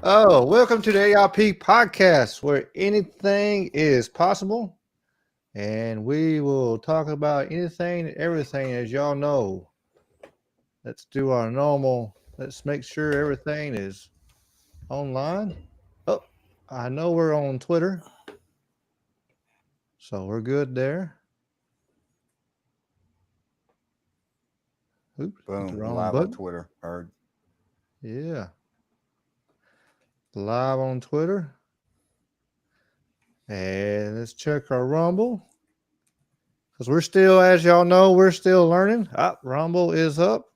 Oh, welcome to the AIP podcast where anything is possible and we will talk about anything and everything as y'all know. Let's do our normal. Let's make sure everything is online. Oh, I know we're on Twitter, so we're good there. Oops, hit the Boom. wrong Live on button. Twitter. Heard. Yeah, live on Twitter. And let's check our Rumble. Because we're still, as y'all know, we're still learning. Rumble is up.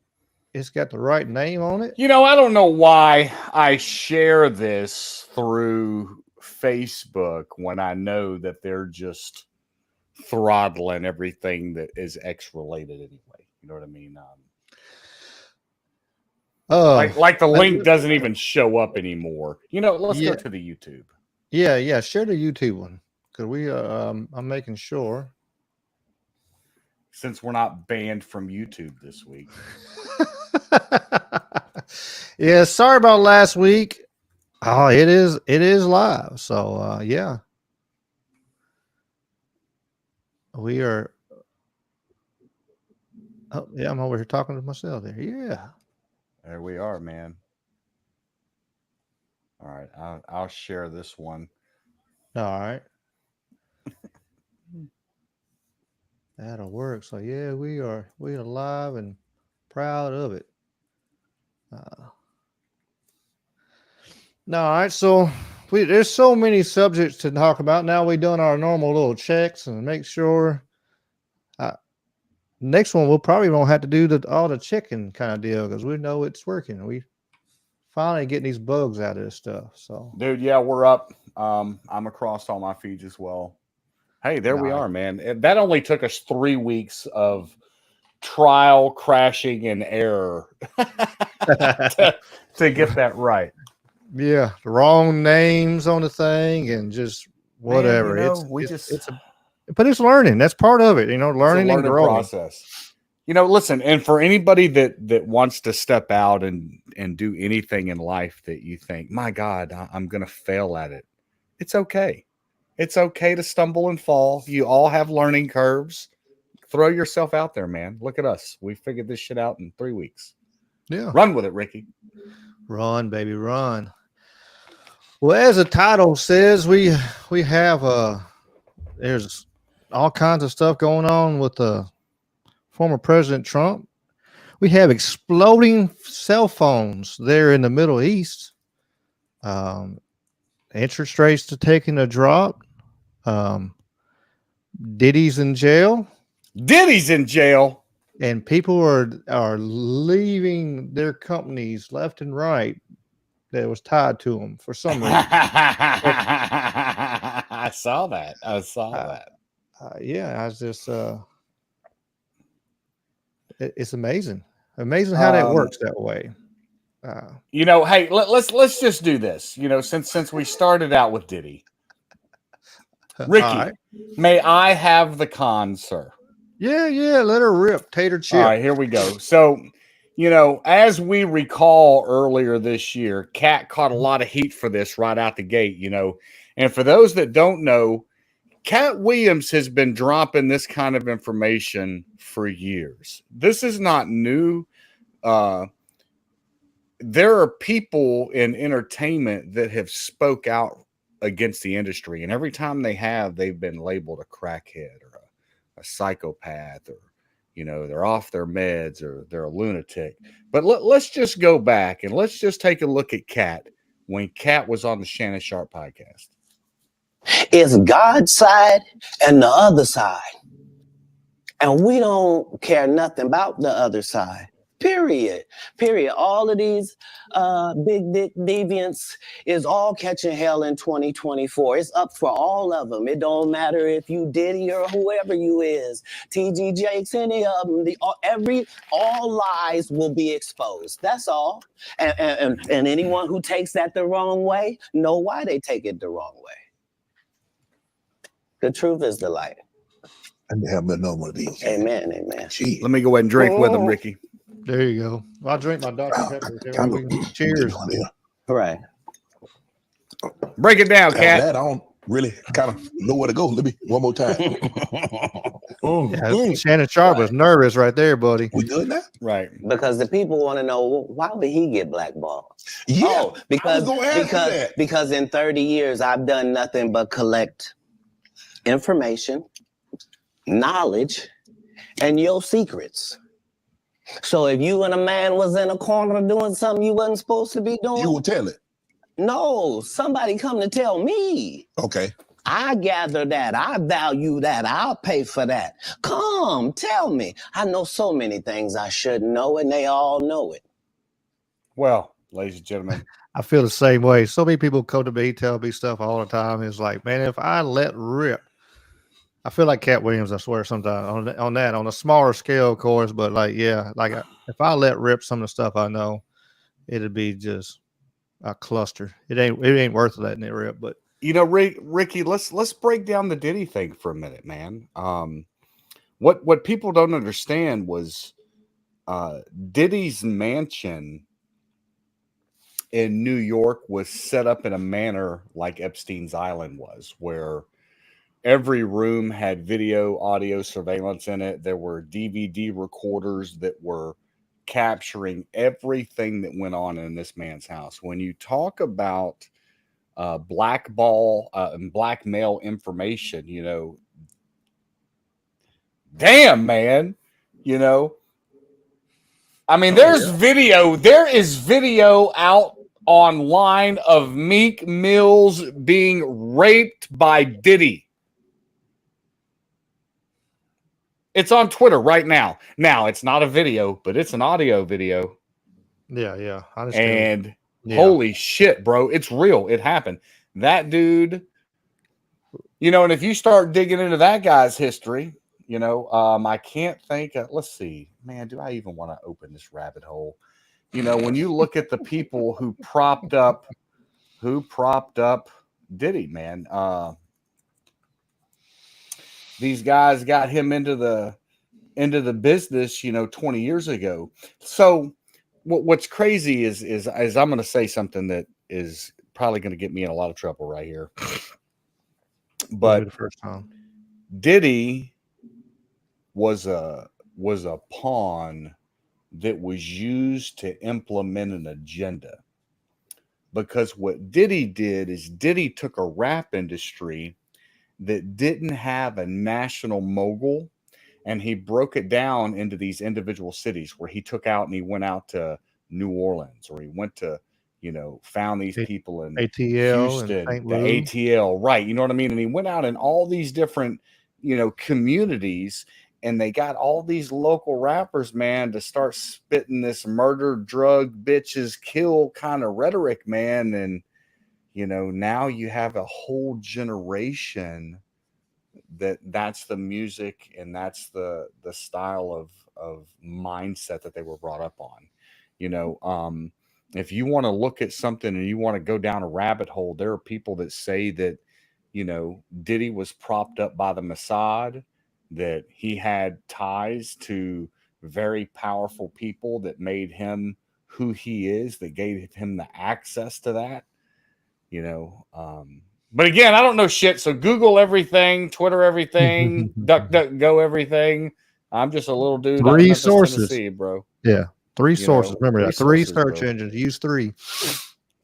It's got the right name on it. I don't know why I share this through Facebook when I know that they're just throttling everything that is X related anyway. You know what I mean? Like the link doesn't even show up anymore. Let's go to the YouTube. Yeah. Share the YouTube one because I'm making sure. Since we're not banned from YouTube this week. Yeah, sorry about last week. Oh, it is live. So yeah. We are. Oh yeah, I'm over here talking to myself there. Yeah. There we are, man. All right, I'll share this one. All right. That'll work. So yeah, we are live and proud of it. No, all right. So there's so many subjects to talk about. Now we've done our normal little checks and make sure. Next one we'll probably won't have to do all the checking kind of deal because we know it's working. We finally getting these bugs out of this stuff. So, dude, yeah, we're up. I'm across all my feeds as well. Hey, there we are, man. That only took us 3 weeks of trial, crashing, and error to get that right. Yeah, the wrong names on the thing and just whatever. Man, but it's learning. That's part of it, learning and growing. Process. Listen, and for anybody that wants to step out and do anything in life that you think, my God, I'm going to fail at it. It's okay. It's okay to stumble and fall. You all have learning curves. Throw yourself out there, man. Look at us. We figured this shit out in 3 weeks. Yeah. Run with it, Ricky. Run, baby, run. Well, as the title says, we have there's all kinds of stuff going on with former President Trump. We have exploding cell phones there in the Middle East. Interest rates are taking a drop. Diddy's in jail. Diddy's in jail. And people are leaving their companies left and right that was tied to them for some reason. I saw that. Yeah, I was just it's amazing how that works that way. Hey, let's just do this. Since we started out with Diddy, Ricky, right. May I have the con, sir? Yeah, let her rip, tater chip. All right, here we go. So, as we recall earlier this year, Cat caught a lot of heat for this right out the gate. And for those that don't know, Cat Williams has been dropping this kind of information for years. This is not new. There are people in entertainment that have spoke out against the industry, and every time they've been labeled a crackhead or a psychopath, or they're off their meds, or they're a lunatic. But let's just go back and let's just take a look at Cat when Cat was on the Shannon Sharp podcast. It's God's side and the other side. And we don't care nothing about the other side. Period. All of these big dick deviants is all catching hell in 2024. It's up for all of them. It don't matter if you Diddy or whoever you is. TG Jakes, any of them. All lies will be exposed. That's all. And anyone who takes that the wrong way, know why they take it the wrong way. The truth is the light. And have been no one of these. Amen. Jeez. Let me go ahead and drink with him, Ricky. There you go. I'll drink my Dr. Pepper. Cheers. Right. Break it down, After Cat. that, I don't really kind of know where to go. Let me one more time. Yeah, Shannon Sharp was nervous right there, buddy. We good now? Right. Because the people want to know, well, why would he get blackballed? Yeah. Oh, because gonna ask you that. because in 30 years I've done nothing but collect information, knowledge, and your secrets. So if you and a man was in a corner doing something you wasn't supposed to be doing, You will tell it. no, somebody come to tell me. Okay. I gather that. I value that. I'll pay for that. Come, tell me. I know so many things I shouldn't know, and they all know it. Well, ladies and gentlemen, I feel the same way. So many people come to me, tell me stuff all the time. It's like, man, if I let rip, I feel like Cat Williams, I swear, sometimes on a smaller scale, of course, but like, yeah, like if I let rip some of the stuff I know, it'd be just a cluster. It ain't worth letting it rip. But you know, Ricky, let's break down the Diddy thing for a minute, man. What people don't understand was Diddy's mansion in New York was set up in a manner like Epstein's Island was, where every room had video, audio surveillance in it. There were DVD recorders that were capturing everything that went on in this man's house. When you talk about blackball and blackmail information, you know, damn, man, you know, I mean, there is video out online of Meek Mills being raped by Diddy. It's on Twitter right now. Now, it's not a video, but it's an audio video. yeah, I understand. And holy shit, bro, it's real. It happened. That dude, you know, and if you start digging into that guy's history, you know, I can't think. Let's see, man, do I even want to open this rabbit hole? You know, when you look at the people who propped up Diddy, man, these guys got him into the business, you know, 20 years ago. So what's crazy is I'm going to say something that is probably going to get me in a lot of trouble right here. But the first time. Diddy was a pawn that was used to implement an agenda. Because what Diddy did is Diddy took a rap industry that didn't have a national mogul, and he broke it down into these individual cities where he took out and he went out to New Orleans, or he went to, you know, found these people in ATL, Houston, and St. the Louis. ATL, right? You know what I mean? And he went out in all these different, you know, communities, and they got all these local rappers, man, to start spitting this murder, drug, bitches, kill kind of rhetoric, man. And, you know, now you have a whole generation that's the music and that's the style of mindset that they were brought up on. You know, if you want to look at something and you want to go down a rabbit hole, there are people that say that, you know, Diddy was propped up by the Mossad, that he had ties to very powerful people that made him who he is, that gave him the access to that, you know. But again, I don't know shit. So Google everything, Twitter everything, DuckDuckGo everything. I'm just a little dude. 3 sources, Tennessee, bro. Yeah, 3 sources. Remember that. 3 search engines. Use 3.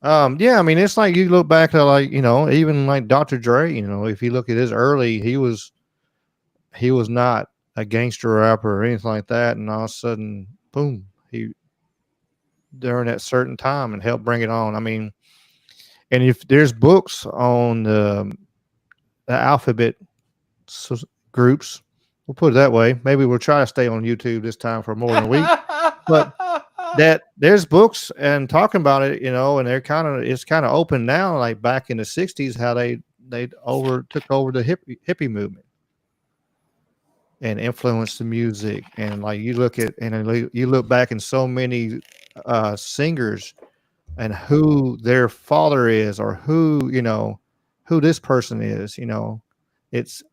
Yeah, I mean, it's like you look back to, like, you know, even like Dr. Dre. You know, if you look at his early, he was not a gangster rapper or anything like that, and all of a sudden, boom, he during that certain time and helped bring it on. I mean, and if there's books on the alphabet groups, we'll put it that way. Maybe we'll try to stay on YouTube this time for more than a week. But that there's books and talking about it, you know, and it's kind of open now, like back in the 60s, how they took over the hippie movement and influenced the music. And like you look back in so many singers and who their father is, or who, you know, who this person is, you know. It's,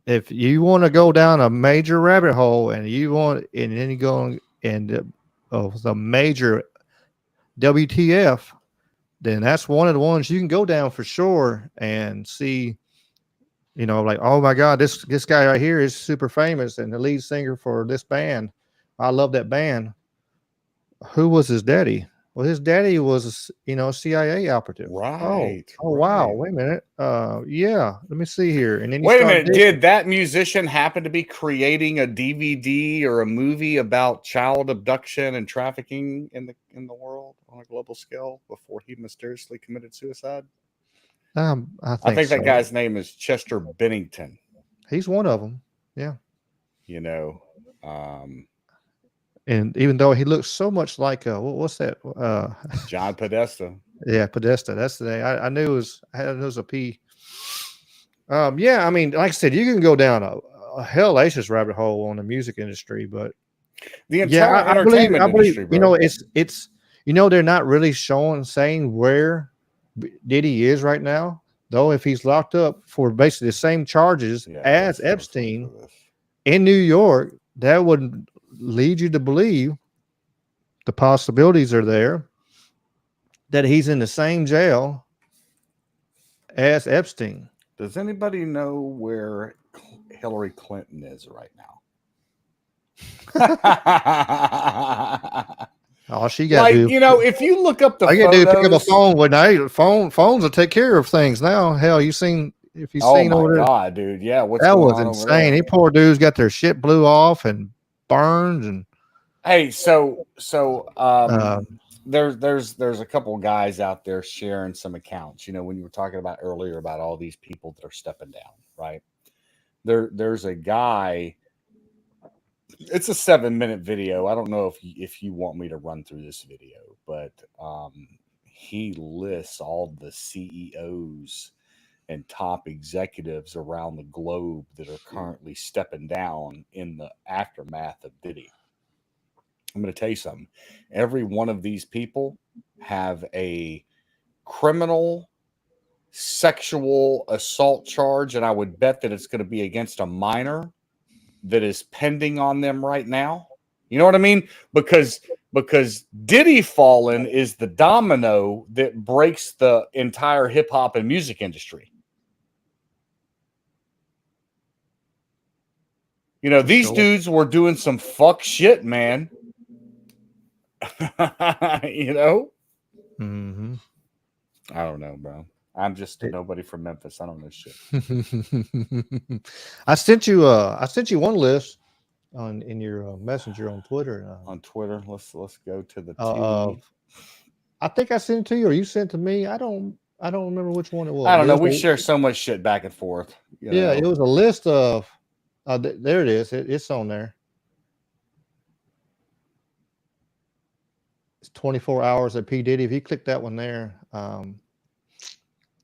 if you want to go down a major rabbit hole and then you go and the major WTF, then that's one of the ones you can go down for sure and see, like, oh my God, this guy right here is super famous and the lead singer for this band. I love that band. Who was his daddy? Well, his daddy was, a CIA operative. Right. Oh, wow. right. Wait a minute. Yeah. Let me see here. And then Wait a minute. Did that musician happen to be creating a DVD or a movie about child abduction and trafficking in the world on a global scale before he mysteriously committed suicide? I think so. that guy's name is Chester Bennington. He's one of them. Yeah. And even though he looks so much like what's that? John Podesta. Yeah, Podesta. That's the name. I knew it was a P. Yeah, I mean, like I said, you can go down a hellacious rabbit hole on the music industry, but the entire entertainment industry, bro. it's they're not really saying where Diddy is right now, though. If he's locked up for basically the same charges as Epstein in New York, that would lead you to believe the possibilities are there that he's in the same jail as Epstein. Does anybody know where Hillary Clinton is right now? All she got to do, if you look up the I photos, pick up a phone. Phones will take care of things now. Hell, you've seen over there. God, dude, yeah, that was insane. These poor dudes got their shit blew off and burned. And hey, so there's a couple guys out there sharing some accounts. When you were talking about earlier about all these people that are stepping down, right? There's a guy. It's a 7-minute video. I don't know if you want me to run through this video, but he lists all the CEOs and top executives around the globe that are currently stepping down in the aftermath of Diddy. I'm going to tell you something. Every one of these people have a criminal sexual assault charge, and I would bet that it's going to be against a minor that is pending on them right now. You know what I mean? Because Diddy fallen is the domino that breaks the entire hip hop and music industry. These dudes were doing some fuck shit, man. Mm-hmm. I don't know, bro. I'm just nobody from Memphis. I don't know shit. I sent you one list in your messenger on Twitter. On Twitter, let's go to the TV. I think I sent it to you, or you sent it to me. I don't remember which one it was. I don't know. We share so much shit back and forth. It was a list of. There it is. It's on there. It's 24 hours of P. Diddy. If you click that one there,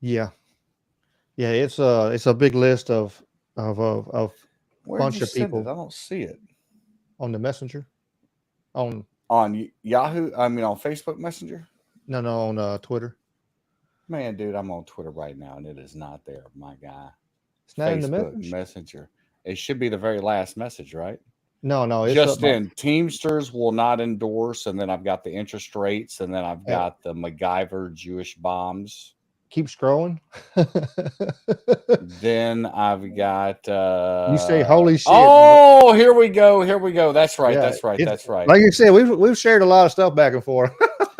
yeah, it's a big list of bunch of people. I don't see it on the messenger. On Yahoo. I mean, on Facebook Messenger. No, on Twitter. Man, dude, I'm on Twitter right now, and it is not there, my guy. It's not Facebook in the Messenger. It should be the very last message, right? No, it's just in. Teamsters will not endorse, and then I've got the interest rates, and then I've got the MacGyver Jewish bombs. Keep scrolling. Then I've got you say holy shit. Oh, here we go. That's right. That's right. Like you said, we've shared a lot of stuff back and forth.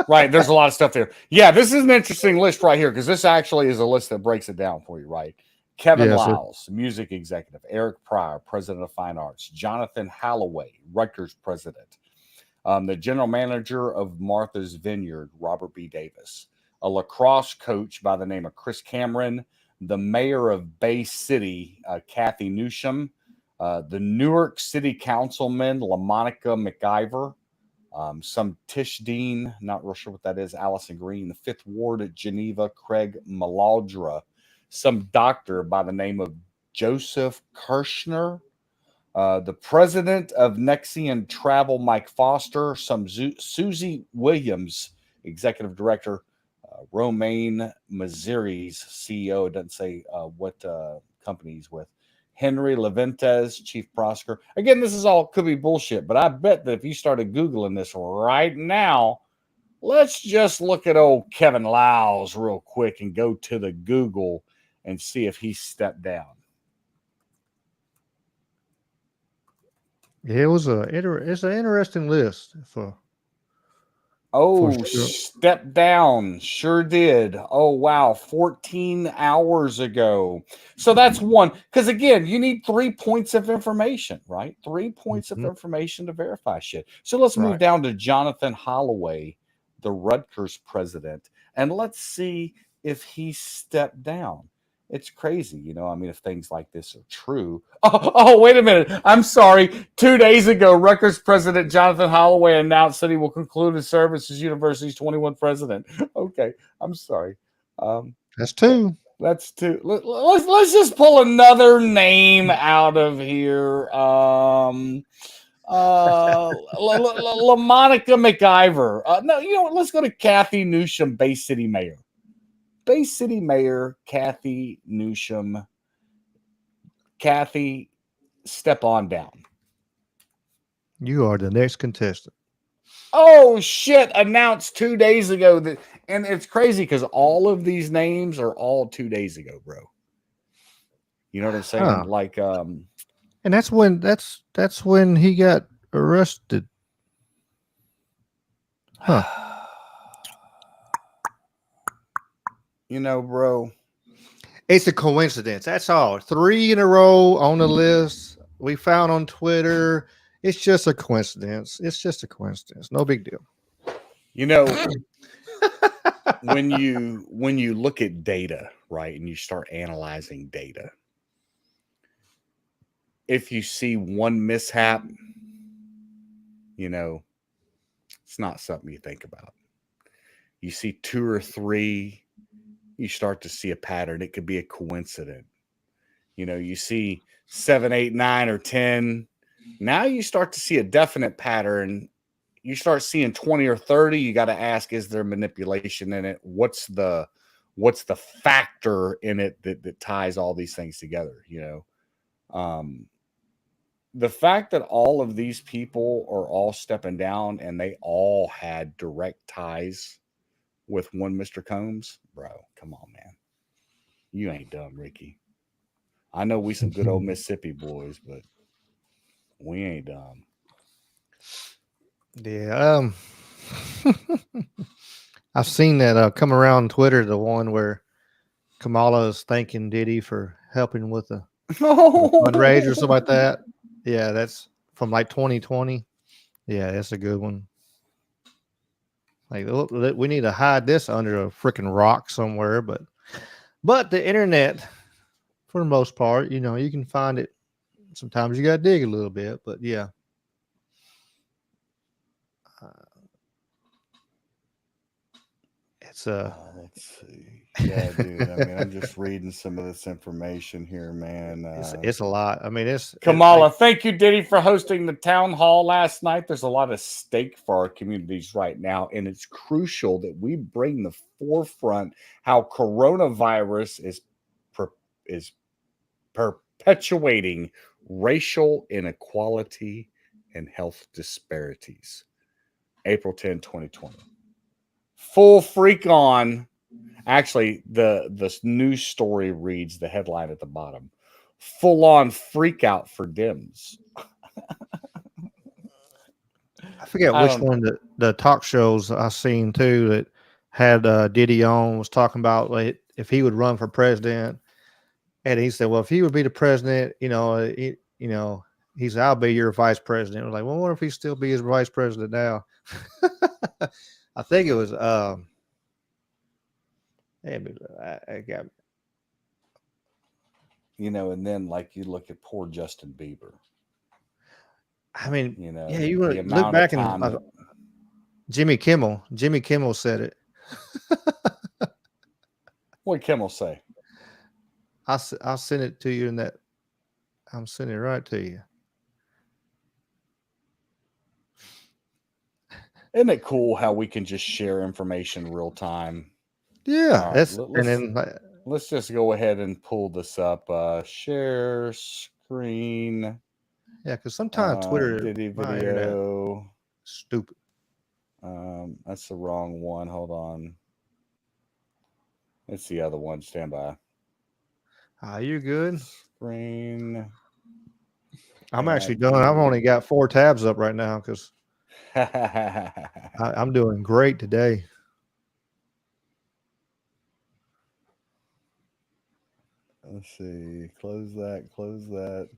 Right. There's a lot of stuff there. Yeah, this is an interesting list right here, because this actually is a list that breaks it down for you, right? Kevin Liles, music executive. Eric Pryor, president of fine arts. Jonathan Holloway, Rutgers president. The general manager of Martha's Vineyard, Robert B. Davis. A lacrosse coach by the name of Chris Cameron. The mayor of Bay City, Kathy Newsham. The Newark City Councilman, LaMonica McIver. Some Tish Dean, not real sure what that is. Allison Green. The Fifth Ward at Geneva, Craig Maladra. Some doctor by the name of Joseph Kirshner. The president of Nexian Travel, Mike Foster. Some Susie Williams, executive director. Romaine Mazzeri's CEO. It doesn't say what company he's with. Henry Leventes, chief prosecutor. Again, this is all could be bullshit, but I bet that if you started Googling this right now, let's just look at old Kevin Lyles real quick and go to the Google and see if he stepped down. Yeah, it's an interesting list for Oh, sure. step down. Sure did. Oh, wow. 14 hours ago. So that's one. Because again, you need 3 points of information, right? 3 points of Mhm. information to verify shit. So let's move Right. down to Jonathan Holloway, the Rutgers president, and let's see if he stepped down. It's crazy, you know. I mean, if things like this are true. Oh, wait a minute. I'm sorry. 2 days ago, Rutgers President Jonathan Holloway announced that he will conclude his service as university's 21st president. Okay, I'm sorry. That's two. That's two. Let's just pull another name out of here. LaMonica McIver. No, you know what? Let's go to Kathy Newsom, Bay City Mayor. Bay City Mayor Kathy Newsom. Kathy, step on down. You are the next contestant. Oh shit! Announced 2 days ago that, and it's crazy because all of these names are all 2 days ago, bro. You know what I'm saying? Huh. Like, And that's when he got arrested. Huh. you know, bro. It's a coincidence. That's all. 3 in a row on the list we found on Twitter. It's just a coincidence. It's just a coincidence. No big deal. You know, when you look at data, right, and you start analyzing data, if you see one mishap, you know, it's not something you think about. You see 2 or 3, you start to see a pattern. It could be a coincidence. You know, you see 7, 8, 9, or 10. Now you start to see a definite pattern. You start seeing 20 or 30. You got to ask, is there manipulation in it? What's the factor in it that ties all these things together? You know, the fact that all of these people are all stepping down and they all had direct ties with one Mr. Combs, bro, come on, man. You ain't dumb, Ricky. I know we some good old Mississippi boys, but we ain't dumb. Yeah. I've seen that come around Twitter, the one where Kamala is thanking Diddy for helping with a fundraiser or something like that. Yeah, that's from like 2020. Yeah, that's a good one. Like, we need to hide this under a freaking rock somewhere, but the internet, for the most part, you know, you can find it. Sometimes you got to dig a little bit, but yeah. It's let's see. Yeah, dude. I mean, I'm just reading some of this information here, man. it's a lot. I mean, Kamala, thank you, Diddy, for hosting the town hall last night. There's a lot of stake for our communities right now, and it's crucial that we bring the forefront how coronavirus is perpetuating racial inequality and health disparities. April 10, 2020. Full freak on. Actually, the news story reads the headline at the bottom. Full on freak out for Dems. I forget which one the talk shows I seen too that had Diddy on was talking about like, if he would run for president, and he said, well, if he would be the president, you know, he said, I'll be your vice president. I was like, well, I wonder if he still be his vice president now. I think it was I got, you know, and then like you look at poor Justin Bieber. I mean, you know, yeah, you want to look back and Jimmy Kimmel said it. What did Kimmel say? I'll send it to you in that. I'm sending it right to you. Isn't it cool how we can just share information real time? Yeah, right, let's just go ahead and pull this up. Share screen. Yeah, because sometimes Twitter Diddy video. Stupid. That's the wrong one. Hold on. It's the other one. Stand by. You're good. Screen. I'm Yeah, actually done. I've only got 4 tabs up right now because I'm doing great today. Let's see. Close that. Close that.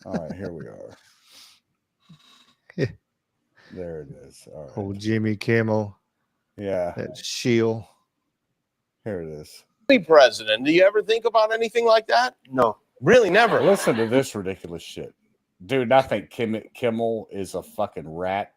All right, here we are. There it is. All right. Old Jimmy Kimmel, Yeah, that shield. here it is. Be president. Do you ever think about anything like that? No. Really, never. Listen to this ridiculous shit. Dude, I think Kimmel is a fucking rat.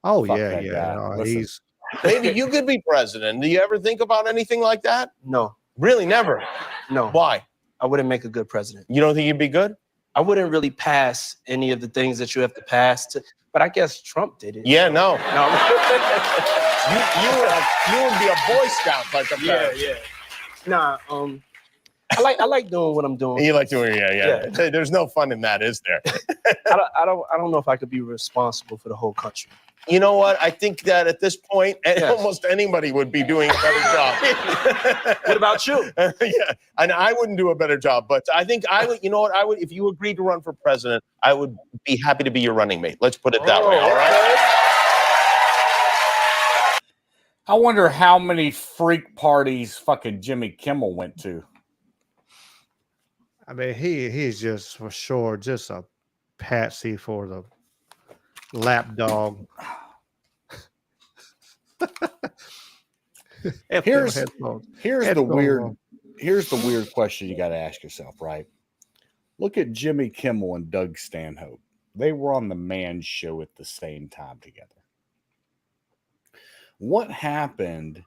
Oh Fuck yeah, that yeah. guy. No, Listen. he's Maybe you could be president. Do you ever think about anything like that? No. Really, never. No. Why? I wouldn't make a good president. You don't think you'd be good? I wouldn't really pass any of the things that you have to pass to, but I guess Trump did it. Yeah, no. No. You would be a Boy Scout like a yeah, yeah. Nah, I like doing what I'm doing. You like doing yeah. There's no fun in that, is there? I don't know if I could be responsible for the whole country. You know what? I think that at this point, Yes. almost anybody would be doing a better job. What about you? Yeah, and I wouldn't do a better job, but I think I would. You know what? I would, if you agreed to run for president, I would be happy to be your running mate. Let's put it that way. All right. I wonder how many freak parties fucking Jimmy Kimmel went to. I mean, he's just for sure just a patsy for the lapdog. Here's Headphones. the Headphones weird on. here's the weird question you got to ask yourself, right? Look at Jimmy Kimmel and Doug Stanhope. They were on the Man Show at the same time together. What happened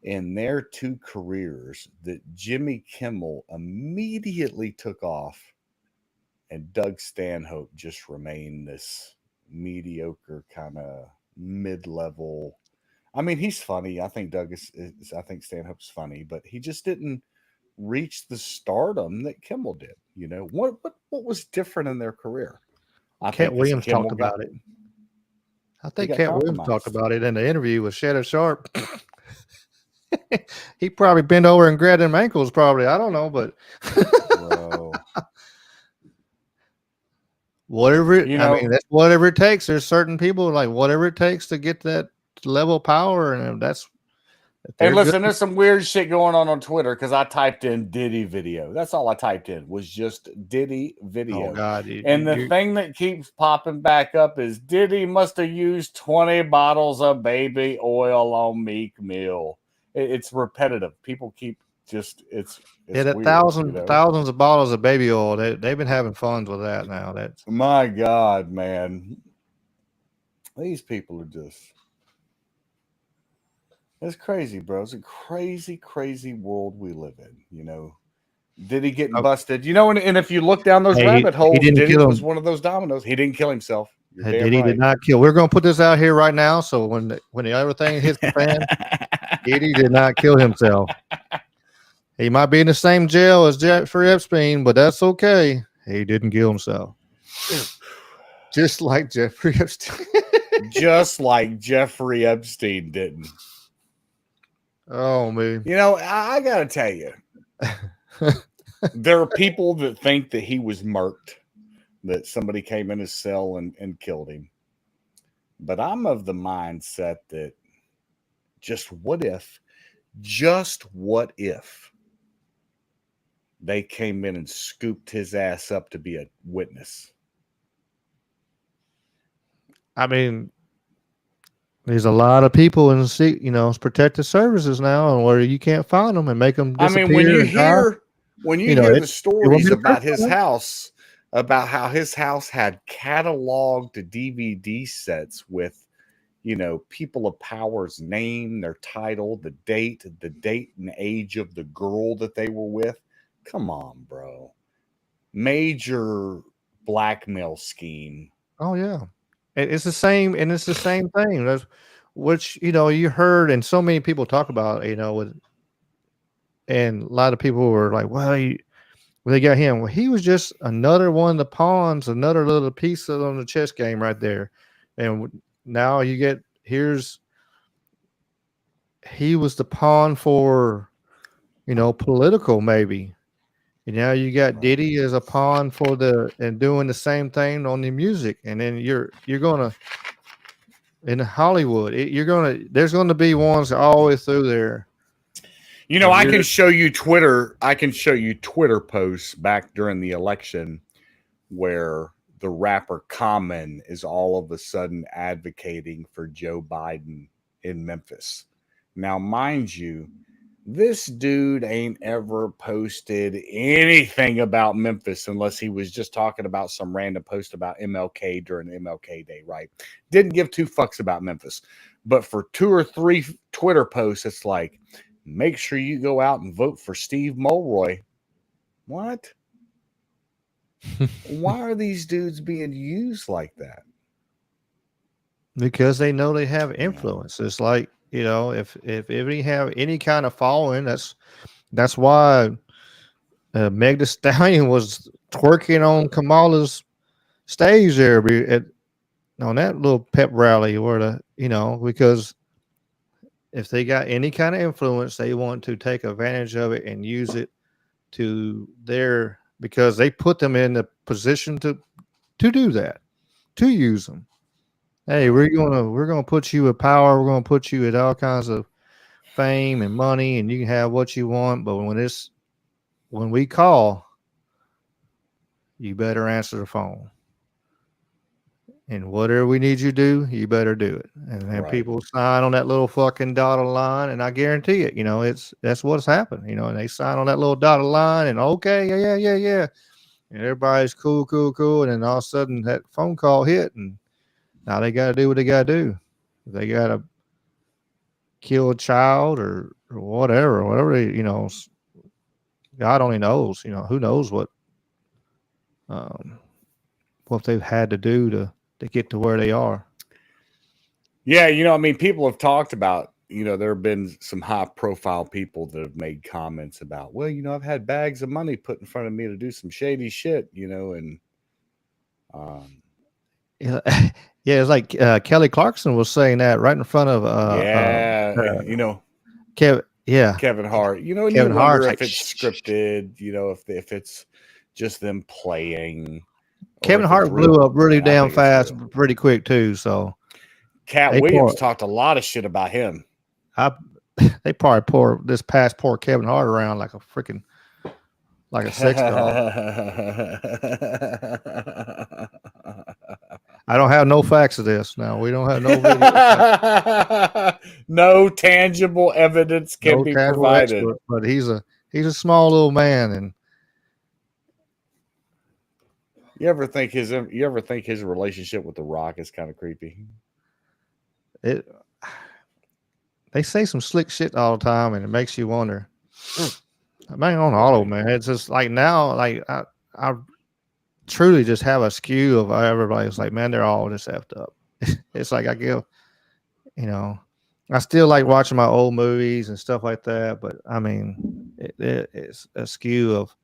in their two careers that Jimmy Kimmel immediately took off and Doug Stanhope just remained this mediocre kind of mid-level? I mean, he's funny. I think I think Stanhope's funny, but he just didn't reach the stardom that Kimmel did. You know, what was different in their career? I Kent think Williams Kimmel talked about got- it. I think got Kent Williams compromised. talked about it in the interview with Shannon Sharp. He probably bent over and grabbed them ankles, probably. I don't know, but Bro. whatever You know- I mean, that's whatever it takes. There's certain people like whatever it takes to get that level of power, and that's. Hey, they're listen, good. there's some weird shit going on Twitter because I typed in Diddy video. That's all I typed in was just Diddy video. Oh God! And the thing that keeps popping back up is Diddy must have used 20 bottles of baby oil on Meek Mill. It's repetitive. People keep just it's yeah, that weird, thousands you know? thousands of bottles of baby oil. They've been having fun with that now. That's My God, man. These people are just it's crazy, bro. It's a crazy, crazy world we live in, you know. Diddy getting Oh. busted, you know, and if you look down those Hey, rabbit holes, didn't Diddy kill was him. one of those dominoes. He didn't kill himself. You're damn Diddy right. did not kill. We're going to put this out here right now. So when everything hits the fan, Diddy did not kill himself. He might be in the same jail as Jeffrey Epstein, but that's okay. He didn't kill himself. Just like Jeffrey Epstein. Just like Jeffrey Epstein didn't. Oh man. You know, I got to tell you, there are people that think that he was murked, that somebody came in his cell and killed him. But I'm of the mindset that just what if they came in and scooped his ass up to be a witness? I mean, there's a lot of people in protective services now, and where you can't find them and make them I disappear. mean, when you and die. hear You know, hear it- the stories me to about press his that? house, about how his house had cataloged DVD sets with, you know, people of power's name, their title, the date and age of the girl that they were with. Come on, bro. Major blackmail scheme. Oh yeah, it's the same, and it's the same thing. That's which you heard, and so many people talk about, and a lot of people were like, "Well, they got him." Well, he was just another one of the pawns, another little piece on the chess game right there. And now you get he was the pawn for, political maybe. And now you got Diddy as a pawn for and doing the same thing on the music. And then you're gonna in Hollywood, there's gonna be ones all the way through there. I can show you Twitter. I can show you Twitter posts back during the election where the rapper Common is all of a sudden advocating for Joe Biden in Memphis. Now, mind you, this dude ain't ever posted anything about Memphis unless he was just talking about some random post about MLK during MLK Day, right? Didn't give two fucks about Memphis. But for 2 or 3 Twitter posts, it's like, make sure you go out and vote for Steve Mulroy. What? Why are these dudes being used like that? Because they know they have influence. It's like, if they have any kind of following, that's why Meg Thee Stallion was twerking on Kamala's stage there on that little pep rally where because if they got any kind of influence, they want to take advantage of it and use it because they put them in the position to do that, to use them. Hey, we're gonna put you with power. We're gonna put you at all kinds of fame and money, and you can have what you want. But when we call, you better answer the phone. And whatever we need you to do, you better do it. And then people sign on that little fucking dotted line, and I guarantee it. That's what's happened. And they sign on that little dotted line, and okay, yeah, and everybody's cool, and then all of a sudden that phone call hit, and now they got to do what they got to do. If they got to kill a child or whatever they, God only knows. Who knows what they've had to do to get to where they are. Yeah, people have talked about, there have been some high-profile people that have made comments about, well, I've had bags of money put in front of me to do some shady shit, and yeah, it's like Kelly Clarkson was saying that right in front of Kevin Hart. You Kevin Hart, if it's scripted, if it's just them playing. Kevin Hart blew up really damn fast, pretty quick too. So Cat Williams talked a lot of shit about him. They probably pour Kevin Hart around like a sex doll. I don't have no facts of this. Now we don't have no video. No tangible evidence can be provided. Expert, but he's a small little man, and you ever think his relationship with The Rock is kind of creepy? They say some slick shit all the time, and it makes you wonder. Man, on all of them, man. It's just like now, like I truly just have a skew of everybody's like, man, they're all just effed up. It's like I still like watching my old movies and stuff like that, but I mean, it's a skew of,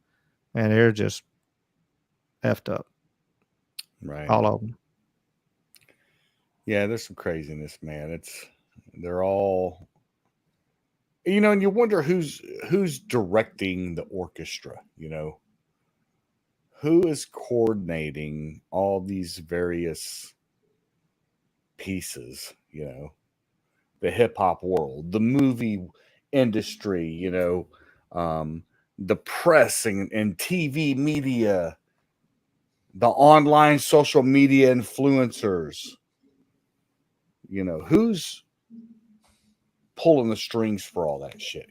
man, they're just effed up. Right. All of them. Yeah, there's some craziness, man. They're all, and you wonder who's directing the orchestra, who is coordinating all these various pieces, the hip hop world, the movie industry, the press and TV media, the online social media influencers, who's pulling the strings for all that shit,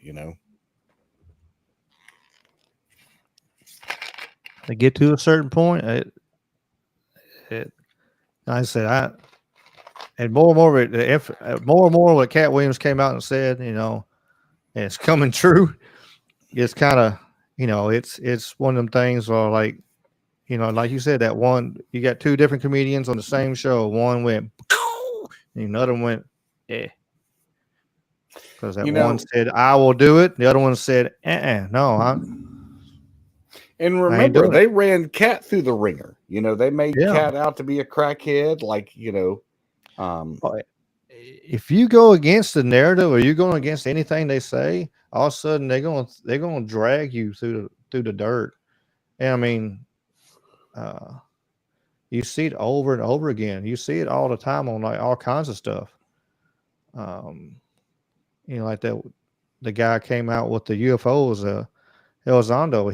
They get to a certain point. Like I said, and more and more of it, more and more what Cat Williams came out and said, and it's coming true. It's kind of, it's one of them things where like you said, that one, you got 2 different comedians on the same show. One went, and another one went, because that one said, I will do it. The other one said, no, and remember, they ran Cat through the ringer. They made Cat out to be a crackhead. Like, If you go against the narrative or you're going against anything they say, all of a sudden they're going to drag you through the dirt. And I mean, you see it over and over again. You see it all the time on like all kinds of stuff. You know, like that the guy came out with the UFOs, Elizondo.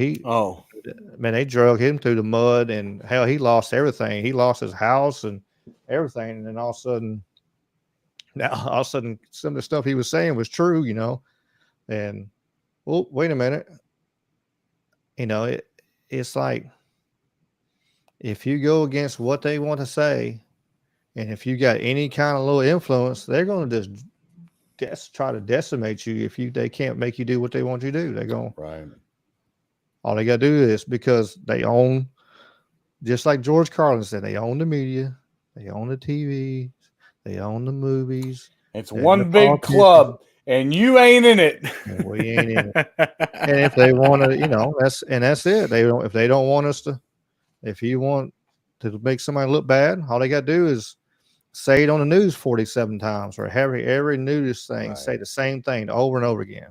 Man, they drug him through the mud, and hell, he lost everything. He lost his house and everything. And then all of a sudden, some of the stuff he was saying was true, you know. And well, wait a minute, you know, it's like if you go against what they want to say, and if you got any kind of little influence, they're going to just try to decimate you. If they can't make you do what they want you to do, they're going Right. All they got to do is because they own, just like George Carlin said, they own the media, they own the TV, they own the movies. It's one big club, and you ain't in it. And we ain't in it. And if they want to, you know, that's it. If they don't want us to, if you want to make somebody look bad, all they got to do is say it on the news 47 times, or have every news thing say the same thing over and over again.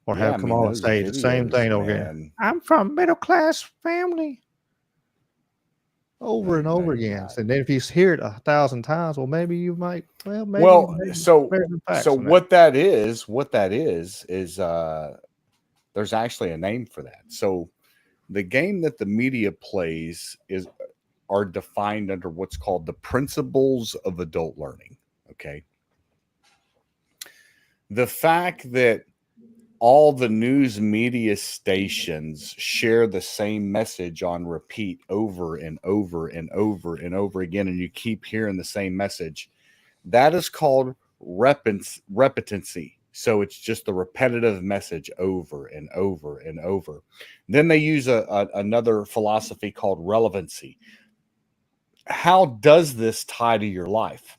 Or have Kamala say the same thing over again. I'm from a middle class family. Over and over again. And then if you hear it 1,000 times, well, maybe you might. So what that is there's actually a name for that. So the game that the media plays are defined under what's called the principles of adult learning. Okay. The fact that all the news media stations share the same message on repeat over and over and over and over again, and you keep hearing the same message, that is called repetency. So it's just the repetitive message over and over and over. Then they use another philosophy called relevancy. How does this tie to your life?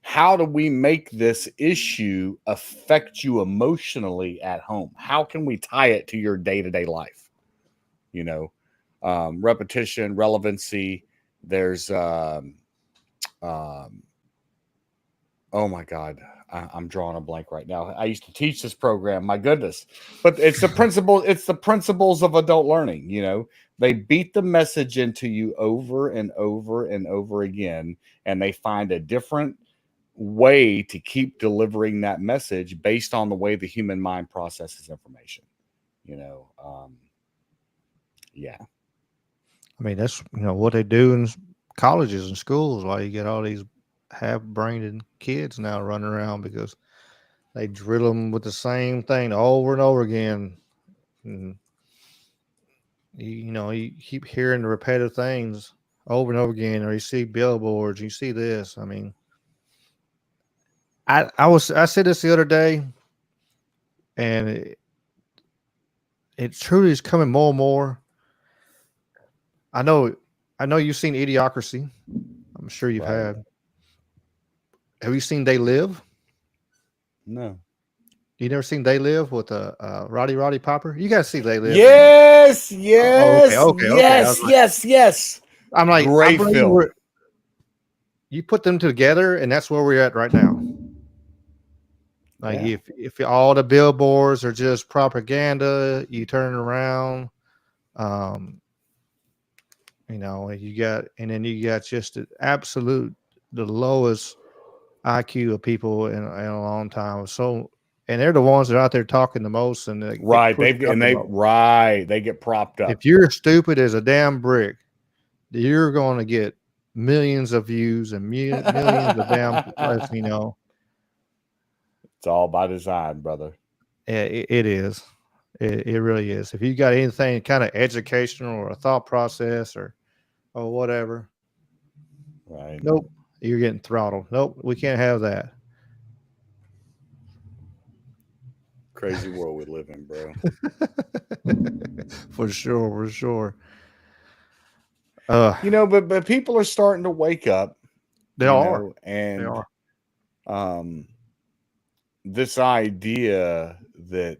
How do we make this issue affect you emotionally at home? How can we tie it to your day-to-day life? You know, repetition, relevancy. There's, oh my God, I'm drawing a blank right now. I used to teach this program. My goodness, but it's the principle. It's the principles of adult learning. You know, they beat the message into you over and over and over again, and they find a different way to keep delivering that message based on the way the human mind processes information. You know, yeah. I mean, that's, you know, what they do in colleges and schools. Why you get all these half-brained kids now running around, because they drill them with the same thing over and over again. And you know, you keep hearing the repetitive things over and over again, or you see billboards, you see this. I mean, I said this the other day, and it truly is coming more and more. I know you've seen Idiocracy. I'm sure you've had. Have you seen They Live? No. You never seen They Live with Roddy Piper? You guys see They Live? Yes, okay. Yes. I'm like, great film. You put them together, and that's where we're at right now. Like, if all the billboards are just propaganda, you turn it around. You know, you got just the lowest IQ of people in a long time. So, and they're the ones that are out there talking the most, and they get propped up. If you're stupid as a damn brick, you're going to get millions of views and millions of damn, you know. It's all by design, brother. It is. It really is. If you got anything kind of educational or a thought process or whatever, right? Nope, you're getting throttled. Nope, we can't have that. Crazy world we live in, bro. For sure. You know, but people are starting to wake up. They are. This idea that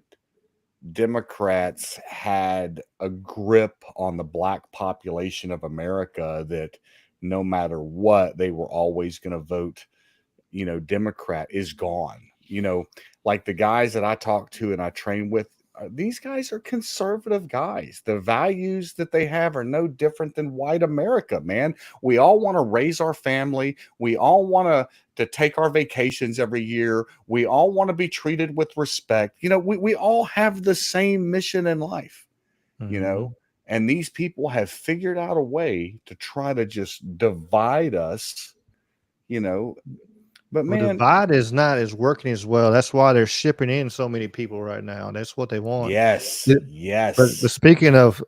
Democrats had a grip on the black population of America that no matter what, they were always going to vote, Democrat, is gone. Like the guys that I talk to and I train with, these guys are conservative guys. The values that they have are no different than white America, man. We all want to raise our family. We all want to take our vacations every year. We all want to be treated with respect. We all have the same mission in life, and these people have figured out a way to try to just divide us, But Well, man, divide is working as well. That's why they're shipping in so many people right now. That's what they want. yes, Yeah, yes. But speaking of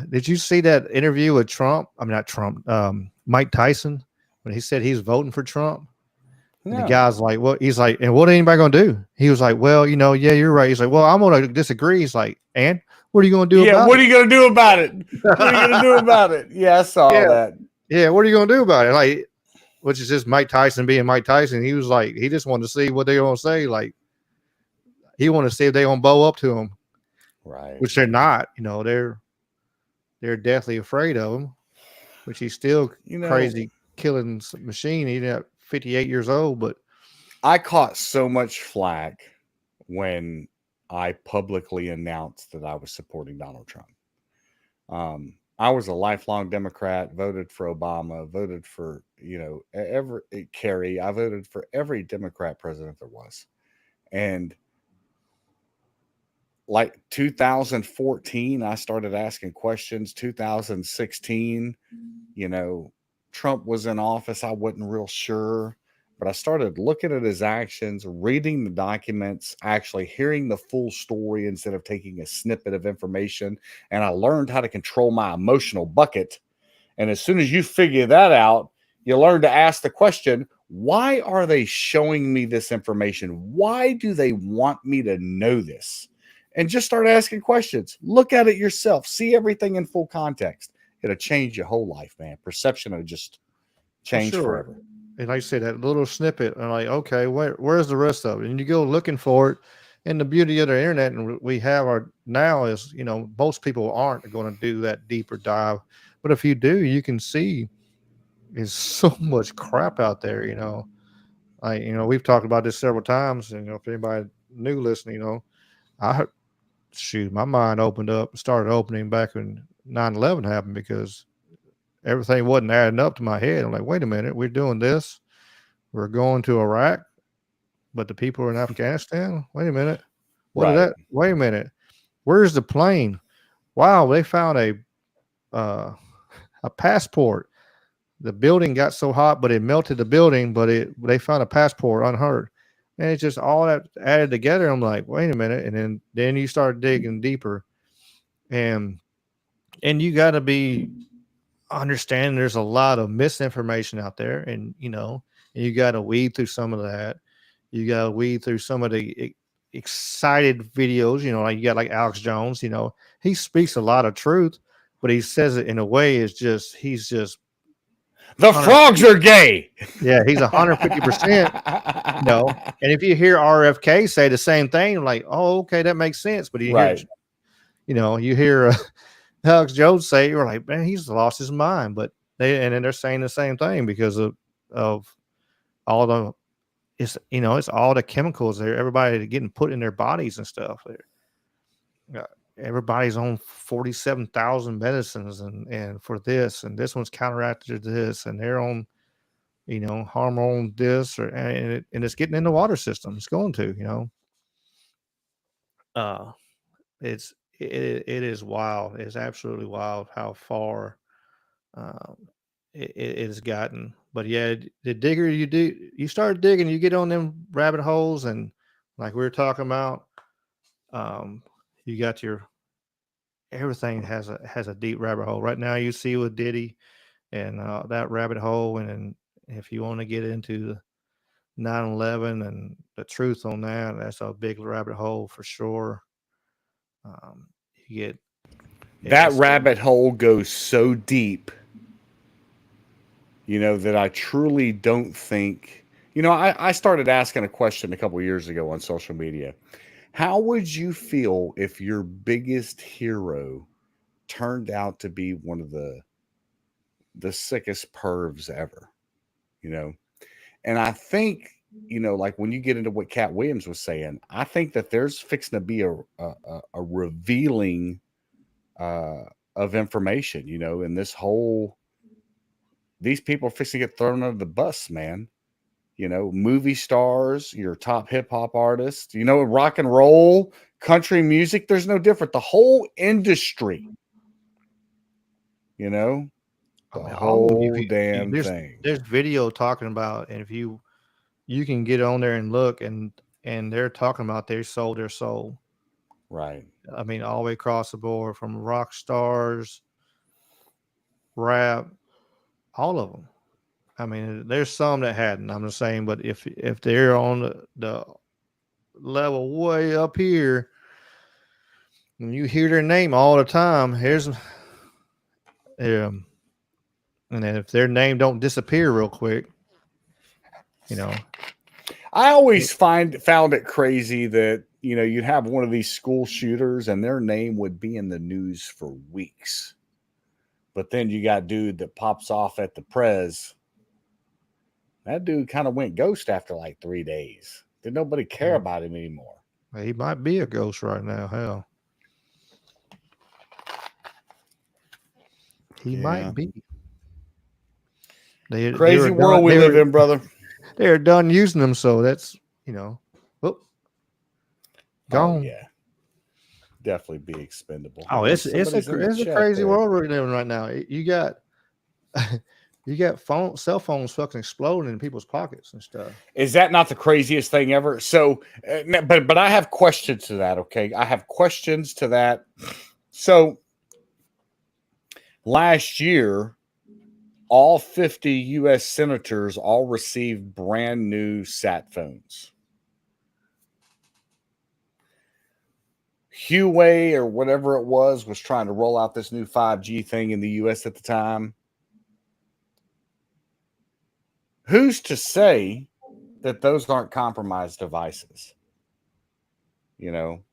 did you see that interview with Trump? I mean, not Trump, Mike Tyson, when he said he's voting for Trump. And the No. guy's like, "What?" He's like, "And what are anybody gonna do?" He was like, "Well, yeah, you're right." He's like, "Well, I'm gonna disagree." He's like, "And what are you gonna do about What it?" are you going to do about it? What are you going to do about it? Yeah, I saw Yeah. that. Yeah, what are you gonna do about it? Like, which is just Mike Tyson being Mike Tyson. He was like, he just wanted to see what they're gonna say. Like, he wanted to see if they're gonna bow up to him, Right. which they're not. They're deathly afraid of him, which he's still crazy killing machine. He's at 58 years old, but I caught so much flack when I publicly announced that I was supporting Donald Trump. I was a lifelong Democrat, voted for Obama, voted for, Kerry. I voted for every Democrat president there was. And like 2014, I started asking questions. 2016, Trump was in office. I wasn't real sure, but I started looking at his actions, reading the documents, actually hearing the full story instead of taking a snippet of information. And I learned how to control my emotional bucket. And as soon as you figure that out, you learn to ask the question, why are they showing me this information? Why do they want me to know this? And just start asking questions. Look at it yourself. See everything in full context. It'll change your whole life, man. Perception will just change forever. And like I said, that little snippet, and like, okay, where's the rest of it? And you go looking for it. And the beauty of the internet and we have now is, most people aren't going to do that deeper dive. But if you do, you can see there's so much crap out there, we've talked about this several times. And if anybody new listening, my mind started opening back when 9/11 happened, because everything wasn't adding up to my head. I'm like, wait a minute, we're doing this. We're going to Iraq, but the people are in Afghanistan. Wait a minute. Wait a minute. Where's the plane? Wow, they found a passport. The building got so hot, but it melted the building, but they found a passport unhurt. And it's just all that added together. I'm like, wait a minute. And then you start digging deeper. And you got to be understanding there's a lot of misinformation out there. And, you got to weed through some of that. You got to weed through some of the excited videos, like you got like Alex Jones, he speaks a lot of truth, but he says it in a way he's just the frogs are gay. Yeah, he's 150%. And if you hear RFK say the same thing, I'm like, oh, okay, that makes sense. But you hear Alex Jones say, you're like, man, he's lost his mind. But then they're saying the same thing because of all the it's all the chemicals there. Everybody getting put in their bodies and stuff. Everybody's on 47,000 medicines and for this, and this one's counteracted this, and they're on, hormone this, and it's getting in the water system. It's going to, it is wild. It's absolutely wild how far it has gotten. But yeah, the digger you start digging, you get on them rabbit holes, and like we were talking about, you got everything has a deep rabbit hole. Right now you see with Diddy and that rabbit hole, and if you want to get into the 9/11 and the truth on that's a big rabbit hole for sure. You get that rabbit hole goes so deep, that I truly don't think, I started asking a question a couple of years ago on social media. How would you feel if your biggest hero turned out to be one of the the sickest pervs ever, you know. And I think, you know, like when you get into what Cat Williams was saying, I think that there's fixing to be a revealing of information, you know, in this whole, these people are fixing to get thrown under the bus, man. You know, movie stars, your top hip hop artists, you know, rock and roll, country music, there's no different. The whole industry, you know, the I mean, all of them, whole damn thing. there's video talking about, and if you can get on there and look, and they're talking about they sold their soul. Right. I mean, all the way across the board, from rock stars, rap, all of them. I mean, there's some that hadn't. I'm just saying, but if they're on the level way up here, and you hear their name all the time, and then if their name don't disappear real quick, you know. I always found it crazy that, you know, you'd have one of these school shooters and their name would be in the news for weeks. But then you got dude that pops off at the Prez. That dude kind of went ghost after like 3 days. Did nobody care about him anymore? He might be a ghost right now. Hell, he might be. Crazy world we live in, brother. They're done using them, so that's, you know, gone. Oh, yeah, definitely be expendable. Oh, it's a crazy world we're living right now. You got cell phones fucking exploding in people's pockets and stuff. Is that not the craziest thing ever? So, but I have questions to that. Okay, I have questions to that. So, last year, all 50 U.S. senators all received brand new sat phones. Huawei or whatever it was trying to roll out this new 5G thing in the U.S. at the time. Who's to say that those aren't compromised devices? You know,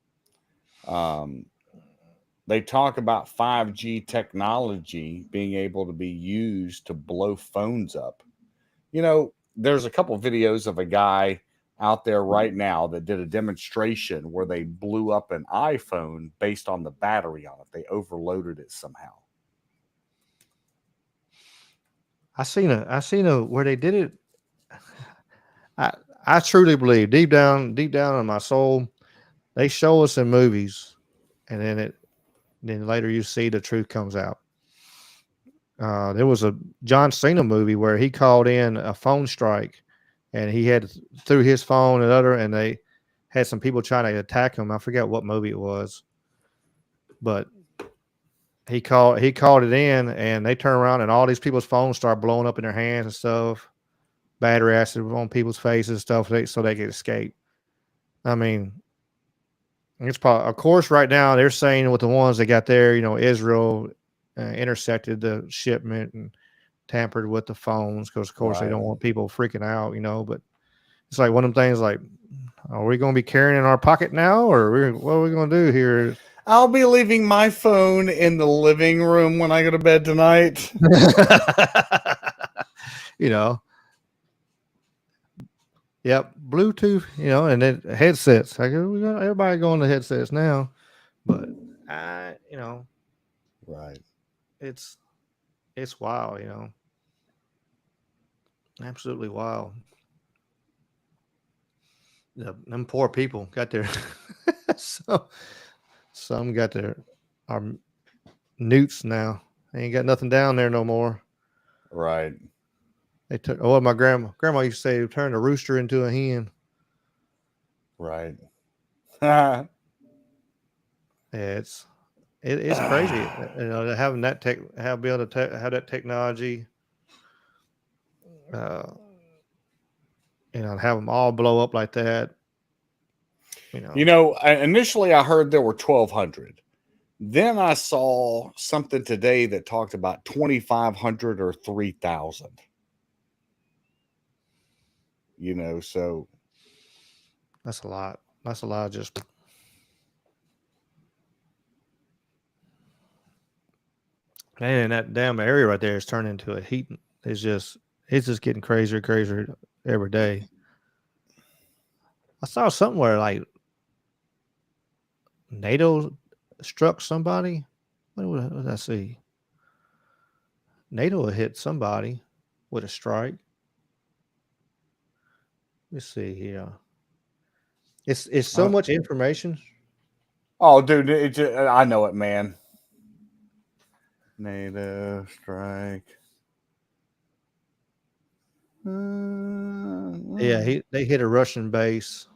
they talk about 5G technology being able to be used to blow phones up. You know, there's a couple videos of a guy out there right now that did a demonstration where they blew up an iPhone based on the battery on it. They overloaded it somehow. I seen a where they did it. I truly believe deep down in my soul, they show us in movies, and then later you see the truth comes out. There was a John Cena movie where he called in a phone strike, and he had through his phone and they had some people trying to attack him. I forget what movie it was, but he called it in, and they turn around and all these people's phones start blowing up in their hands and stuff. Battery acid on people's faces and stuff, so they could escape. I mean, it's probably, of course, right now they're saying with the ones that got there, you know, Israel intersected the shipment and tampered with the phones because, of course, they don't want people freaking out, you know. But it's like one of them things like, are we going to be carrying in our pocket now, or what are we going to do here? I'll be leaving my phone in the living room when I go to bed tonight. You know. Yep, Bluetooth, you know, and then headsets. We got everybody going to headsets now, but you know, right? It's wild, you know, absolutely wild. Them poor people got their some got their newts now. They ain't got nothing down there no more. Right. They took. My grandma used to say, "Turn a rooster into a hen." Right. It's crazy, you know, having that have that technology, you know, have them all blow up like that. You know, initially I heard there were 1,200. Then I saw something today that talked about 2,500 or 3,000. You know, so that's a lot. That's a lot. Just Man, that damn area right there is turning into a heat. It's just getting crazier and crazier every day. I saw somewhere like NATO struck somebody. What did I see? NATO hit somebody with a strike. Let's see here. It's so much information. Oh, dude, I know it, man. NATO strike. Yeah, they hit a Russian base.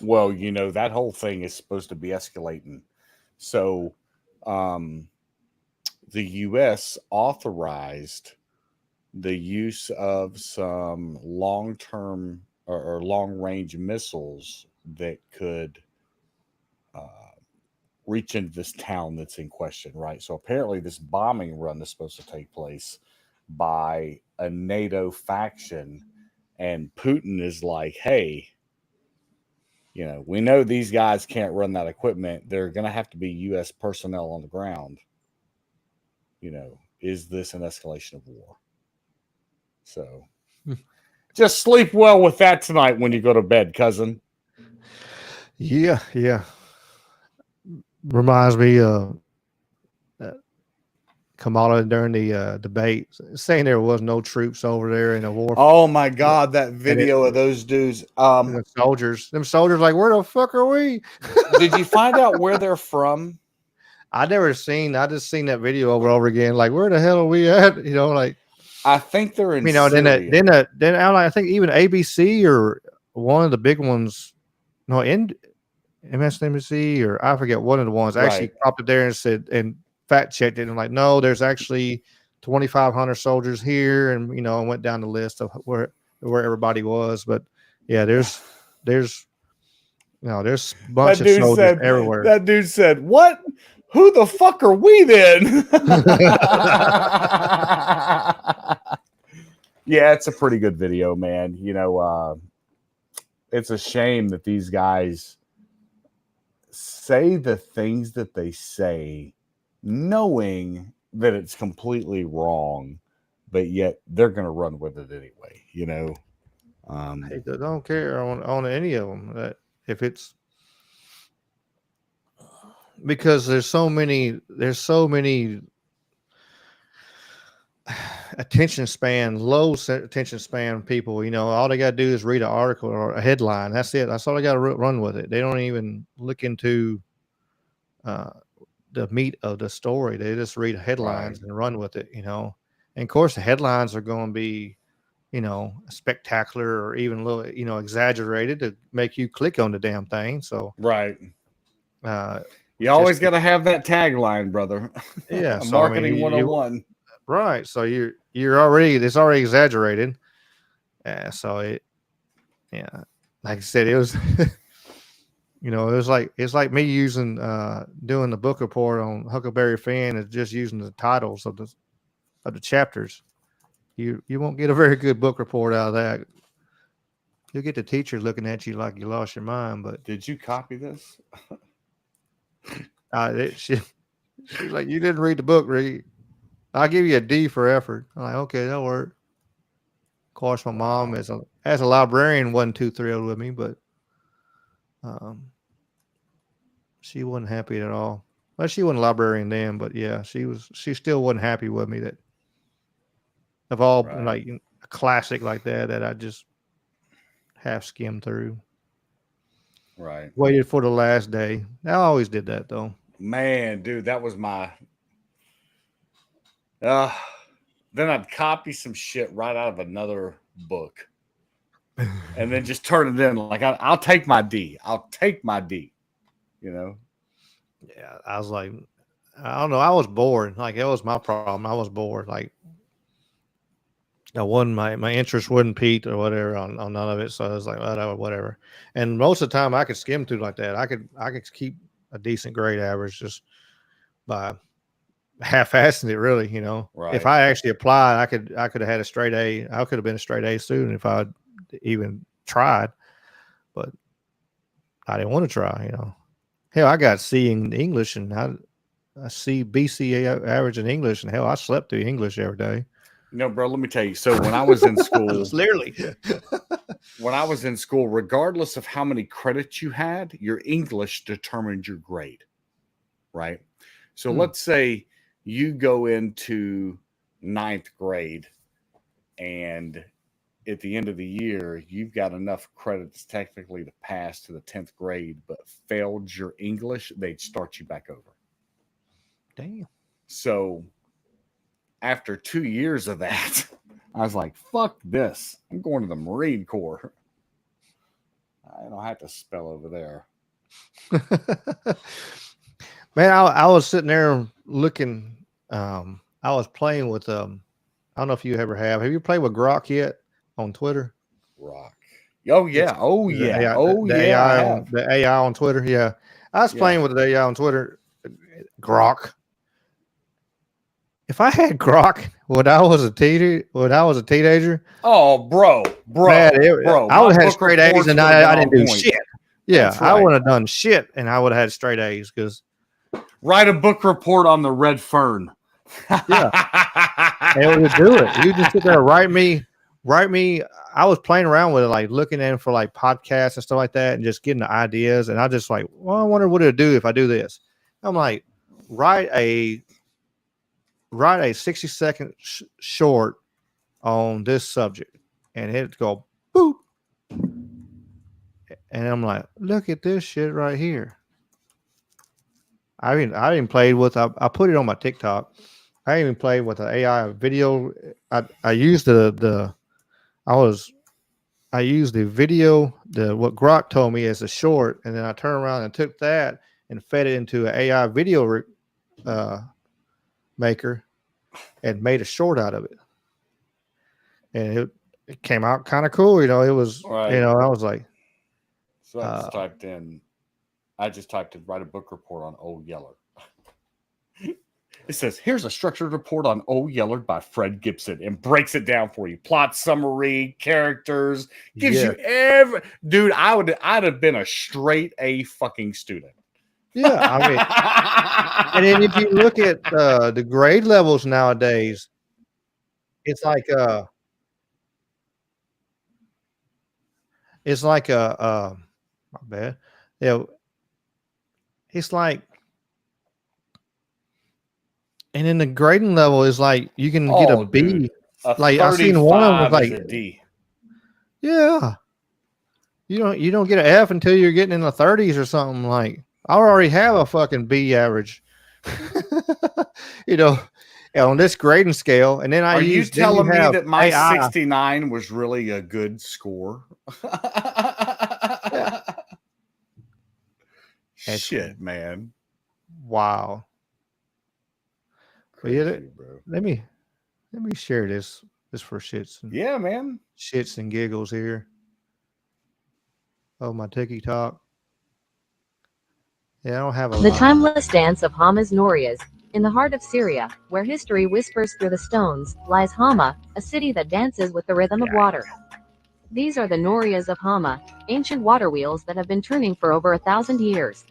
Well, you know, that whole thing is supposed to be escalating. So, the U.S. authorized the use of some long-term or long-range missiles that could reach into this town that's in question, right? So apparently this bombing run is supposed to take place by a NATO faction, and Putin is like, hey, you know, we know these guys can't run that equipment. They're going to have to be U.S. personnel on the ground. You know, is this an escalation of war? So just sleep well with that tonight when you go to bed, cousin. Yeah. Reminds me of Kamala during the debate saying there was no troops over there in the war. Oh my God, that video of those dudes. Them soldiers like, where the fuck are we? Did you find out where they're from? I just seen that video over and over again. Like, where the hell are we at? You know, like, I think they're in. You know, Syria. then I think even ABC or one of the big ones, no, MSNBC or I forget, one of the ones actually popped up there and said and fact checked it and like, no, there's actually 2,500 soldiers here, and you know, went down the list of where everybody was. But yeah, there's a bunch of soldiers everywhere. That dude said, "What? Who the fuck are we then?" Yeah, it's a pretty good video, man. You know, it's a shame that these guys say the things that they say, knowing that it's completely wrong, but yet they're going to run with it anyway. You know, I don't care on any of them that if it's because there's so many low attention span people. You know, all they got to do is read an article or a headline. That's it. That's all they got to run with it. They don't even look into the meat of the story. They just read headlines and run with it, you know. And of course, the headlines are going to be, you know, spectacular or even a little, you know, exaggerated to make you click on the damn thing. So, you always got to have that tagline, brother. Yeah, marketing 101. Right. So it's already exaggerated. So like I said, it was, you know, it's like me using, doing the book report on Huckleberry Finn and just using the titles of the chapters. You won't get a very good book report out of that. You'll get the teacher looking at you like you lost your mind. But did you copy this? She's like, you didn't read the book, Reed. I'll give you a D for effort. I'm like, okay, that'll work. Of course, my mom as a librarian wasn't too thrilled with me, but she wasn't happy at all. Well, she wasn't a librarian then, but yeah, she still wasn't happy with me that of all like a classic like that I just half skimmed through. Right. Waited for the last day. I always did that though. Man, dude, that was my then I'd copy some shit right out of another book and then just turn it in. Like, I'll take my D. You know? Yeah, I was like, I don't know. I was bored. Like, that was my problem. I was bored. Like, my interest wasn't peaked or whatever on none of it. So I was like, whatever. And most of the time I could skim through like that. I could keep a decent grade average just by half-assing it, really, you know. Right. If I actually applied, I could have had a straight A. I could have been a straight A student if I'd even tried, but I didn't want to try, you know. Hell, I got C in English and a BC average in English, and hell, I slept through English every day. No, bro, let me tell you. So when I was in school, Literally. Regardless of how many credits you had, your English determined your grade, right? So let's say you go into 9th grade and at the end of the year, you've got enough credits technically to pass to the 10th grade, but failed your English, they'd start you back over. Damn. So after 2 years of that, I was like, fuck this. I'm going to the Marine Corps. I don't have to spell over there. Man, I was sitting there looking. I was playing with I don't know if you ever have. Have you played with Grok yet on Twitter? Rock. Oh yeah. Oh yeah. AI, Oh the yeah. I AI have. on, the AI on Twitter. Yeah, I was playing with the AI on Twitter. Grok. If I had Grok when I was a teenager, oh, bro, man, I would have had straight A's, and I didn't do point. shit. Yeah, That's right. I wouldn't have done shit, and I would have had straight A's because write a book report on the red fern. Yeah, they would do it. You just sit there, write me. I was playing around with it, like looking in for like podcasts and stuff like that, and just getting the ideas. And I just like, well, I wonder what it'd do if I do this. I'm like, write a 60-second short on this subject, and it'd go boop. And I'm like, look at this shit right here. I didn't play with. I put it on my TikTok. I even played with the AI video. I used the video, what Grok told me as a short, and then I turned around and took that and fed it into an AI video maker and made a short out of it. And it came out kind of cool. It was, right. I was like, so I just typed in write a book report on Old Yeller. It says, here's a structured report on Old Yeller by Fred Gibson, and breaks it down for you. Plot summary, characters, gives you every dude. I'd have been a straight A fucking student. Yeah, I mean, and then if you look at the grade levels nowadays, it's like my bad. Yeah, it's like, and then the grading level is like you can get a B. Dude, like I seen one of them was like a D. Yeah, you don't get an F until you're getting in the 30s or something. Like I already have a fucking B average, on this grading scale. And then Are you telling me that my AI. 69 was really a good score? Shit, man. Wow. Crazy, yeah, bro. Let me share this for shits. Yeah, man. Shits and giggles here. Oh, my TikTok. Yeah, I don't have a The timeless dance of Hama's Norias. In the heart of Syria, where history whispers through the stones, lies Hama, a city that dances with the rhythm of water. These are the Norias of Hama, ancient water wheels that have been turning for over 1,000 years.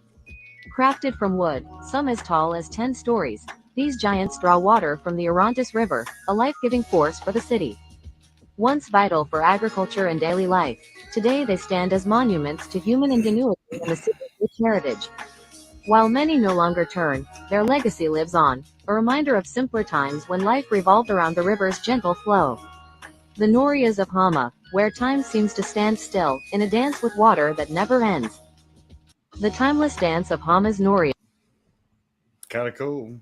Crafted from wood, some as tall as 10 stories, these giants draw water from the Orontes River, a life-giving force for the city. Once vital for agriculture and daily life, today they stand as monuments to human ingenuity and the city's rich heritage. While many no longer turn, their legacy lives on, a reminder of simpler times when life revolved around the river's gentle flow. The Norias of Hama, where time seems to stand still, in a dance with water that never ends. The timeless dance of Hama's Norias. Kind of cool.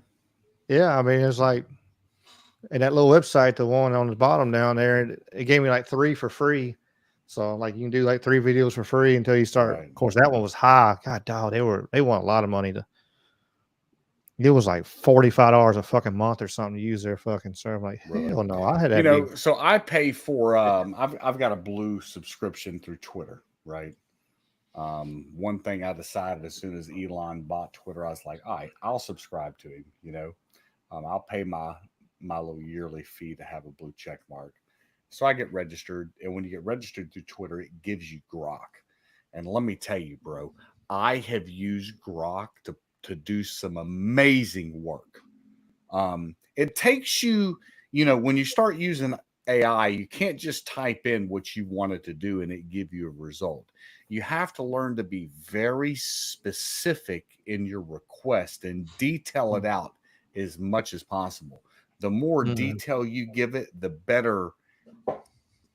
Yeah, I mean, it's like, and that little website, the one on the bottom down there, it gave me like 3 for free. So like you can do like 3 videos for free until you start. Right. Of course, that one was high. God, dog, they want a lot of money it was like $45 a fucking month or something to use their fucking server. Like, hell no, I had that. So I pay for I've got a blue subscription through Twitter, right? One thing I decided as soon as Elon bought Twitter, I was like, all right, I'll subscribe to him. I'll pay my little yearly fee to have a blue check mark. So I get registered, and when you get registered through Twitter, it gives you Grok. And let me tell you, bro, I have used Grok to to do some amazing work. It takes you, when you start using AI, you can't just type in what you wanted to do and it give you a result. You have to learn to be very specific in your request and detail it out as much as possible. The more detail you give it, the better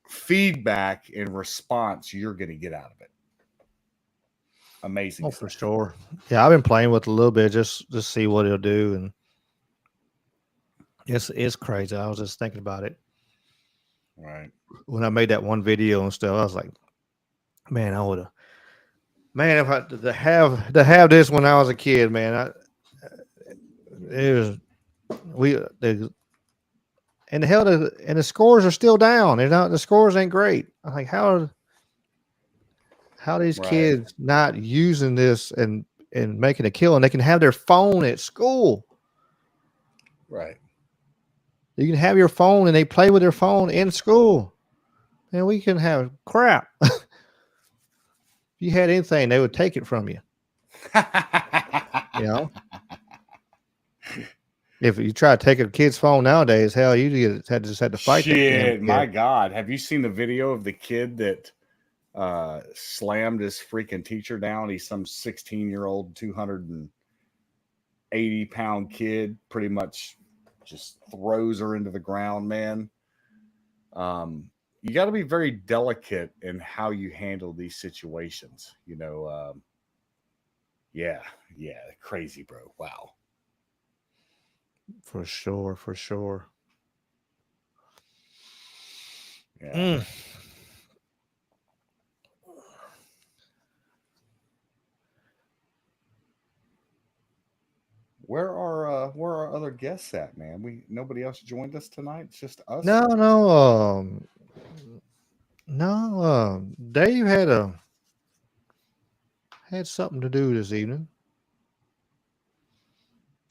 feedback and response you're going to get out of it. Amazing. Oh, for sure. Yeah, I've been playing with it a little bit just to see what it'll do, and it's crazy. I was just thinking about it Right. when I made that one video and stuff. I was like, man, I would have. Man, if I to have this when I was a kid, man, and the scores are still down. The scores ain't great. I'm like, how these kids not using this and making a kill, and they can have their phone at school. Right. You can have your phone and they play with their phone in school. And we can have crap. If you had anything, they would take it from you. If you try to take a kid's phone nowadays, hell, you just had to fight. Shit, my God. Have you seen the video of the kid that slammed his freaking teacher down? He's some 16-year-old, 280-pound kid, pretty much just throws her into the ground, man. You got to be very delicate in how you handle these situations. Crazy, bro. Wow. For sure. Yeah. Where are our other guests at, man? Nobody else joined us tonight. It's just us. No. Dave had something to do this evening.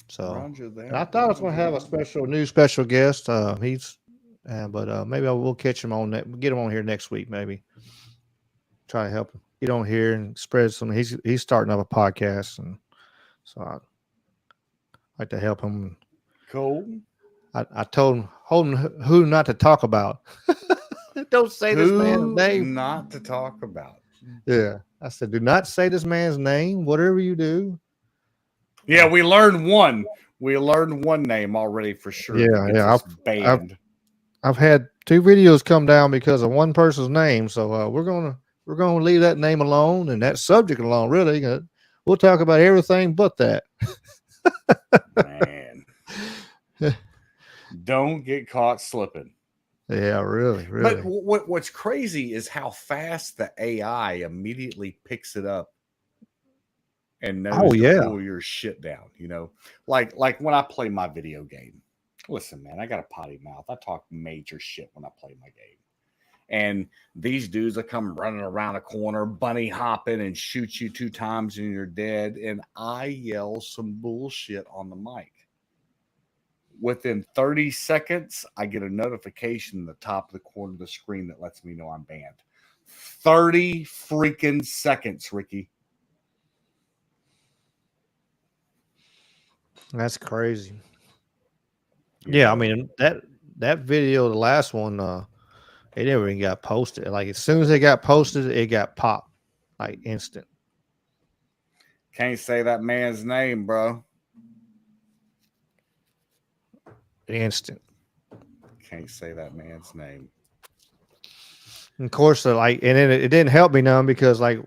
So and I thought I was going to have a special guest. But maybe we'll catch him on that. Get him on here next week. Maybe try to help him get on here and spread some. He's starting up a podcast, and so I'd like to help him. Cool. I told him who not to talk about. Don't say this man's name. Not to talk about. Yeah, I said, do not say this man's name. Whatever you do. Yeah, we learned one. We learned one name already for sure. Yeah. I've had 2 videos come down because of one person's name, so we're gonna leave that name alone and that subject alone. Really, we'll talk about everything but that. Man, don't get caught slipping. Yeah, really. But what's crazy is how fast the AI immediately picks it up and knows to pull your shit down. Like when I play my video game. Listen, man, I got a potty mouth. I talk major shit when I play my game. And these dudes will come running around a corner, bunny hopping, and shoot you 2 times and you're dead. And I yell some bullshit on the mic. Within 30 seconds, I get a notification in the top of the corner of the screen that lets me know I'm banned. 30 freaking seconds, Ricky. That's crazy. Yeah, I mean that video, the last one, it never even got posted. Like as soon as it got posted, it got popped, like instant. Can't say that man's name, bro. Instant. Can't say that man's name. And of course, it didn't help me none because for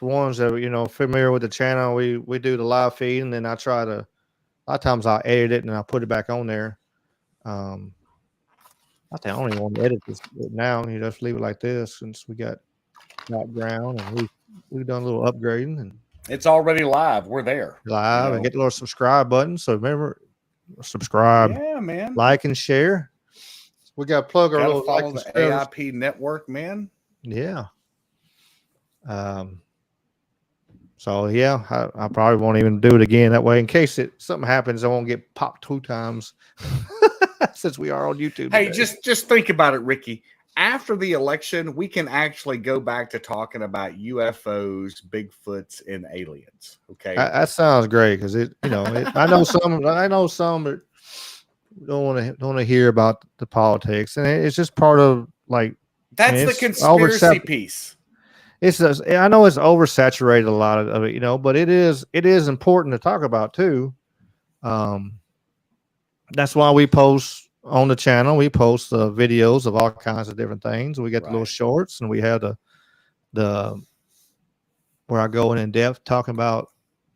ones that familiar with the channel, we do the live feed, and then a lot of times I'll edit it and I'll put it back on there. I think I don't even want to edit this now. You just leave it like this since we got background and we've done a little upgrading and it's already live. We're there live and get the little subscribe button. So remember, subscribe, yeah, man, like and share. We got to plug our little follow the AIP network, man. Yeah. So yeah, I probably won't even do it again that way in case something happens. I won't get popped 2 times since we are on YouTube. Hey, today. just think about it, Ricky. after the election, we can actually go back to talking about UFOs, Bigfoots, and aliens. Okay. That sounds great because I know some that don't want to hear about the politics, and it's just part of like That's the it's conspiracy piece. I know it's oversaturated a lot of it, but it is important to talk about too. That's why we post on the channel. We post videos of all kinds of different things. We got the little shorts, and we have the where I go in depth talking about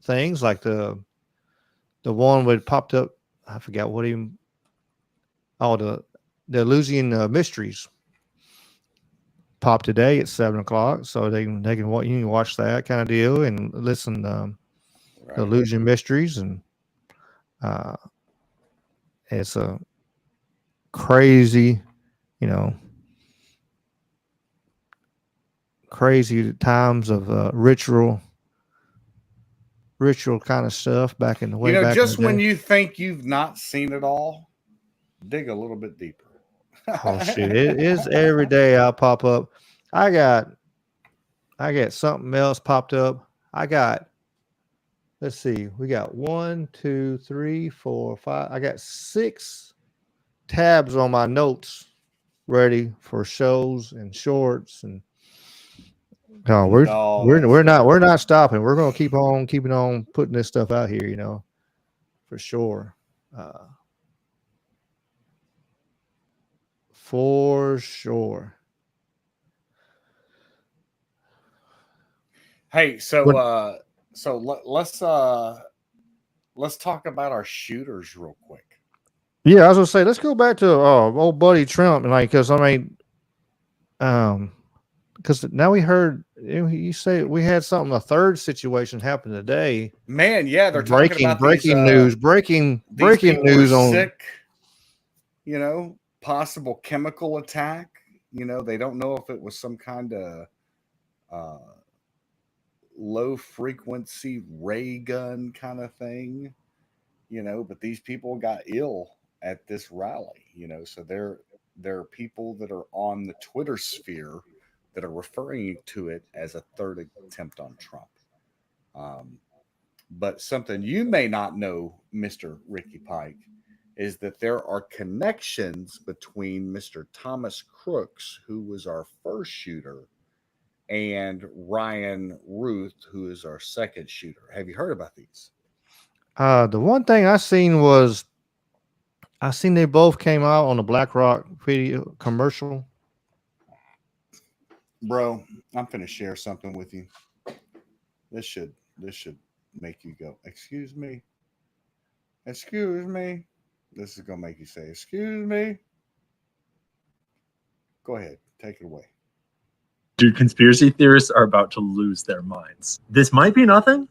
things like the one that popped up. I forgot what even. Oh, the Eleusinian Mysteries popped today at 7:00, so you can watch that kind of deal and listen the Eleusinian Mysteries, and it's a crazy, crazy times of ritual kind of stuff back in the way. Just when you think you've not seen it all, dig a little bit deeper. Oh shit! It is every day I pop up. I got something else popped up. Let's see. We got 1, 2, 3, 4, 5. I got 6 tabs on my notes ready for shows and shorts, and we're not stopping. We're gonna keep on keeping on putting this stuff out here, for sure. For sure. Hey, so let's talk about our shooters real quick. Yeah, I was gonna say let's go back to old buddy Trump, and because now we heard you say we had a third situation happen today. Man, yeah, they're talking about breaking news on sick. Possible chemical attack. They don't know if it was some kind of low frequency ray gun kind of thing, but these people got ill at this rally, so there are people that are on the Twitter sphere that are referring to it as a third attempt on Trump. But something you may not know, Mr. Ricky Pike, is that there are connections between Mr. Thomas Crooks, who was our first shooter, and Ryan Ruth, who is our second shooter. Have you heard about these? The one thing I seen they both came out on the BlackRock video commercial. Bro, I'm finna share something with you. This should make you go, excuse me. Excuse me. This is gonna make you say, excuse me. Go ahead, take it away. Dude, conspiracy theorists are about to lose their minds. This might be nothing,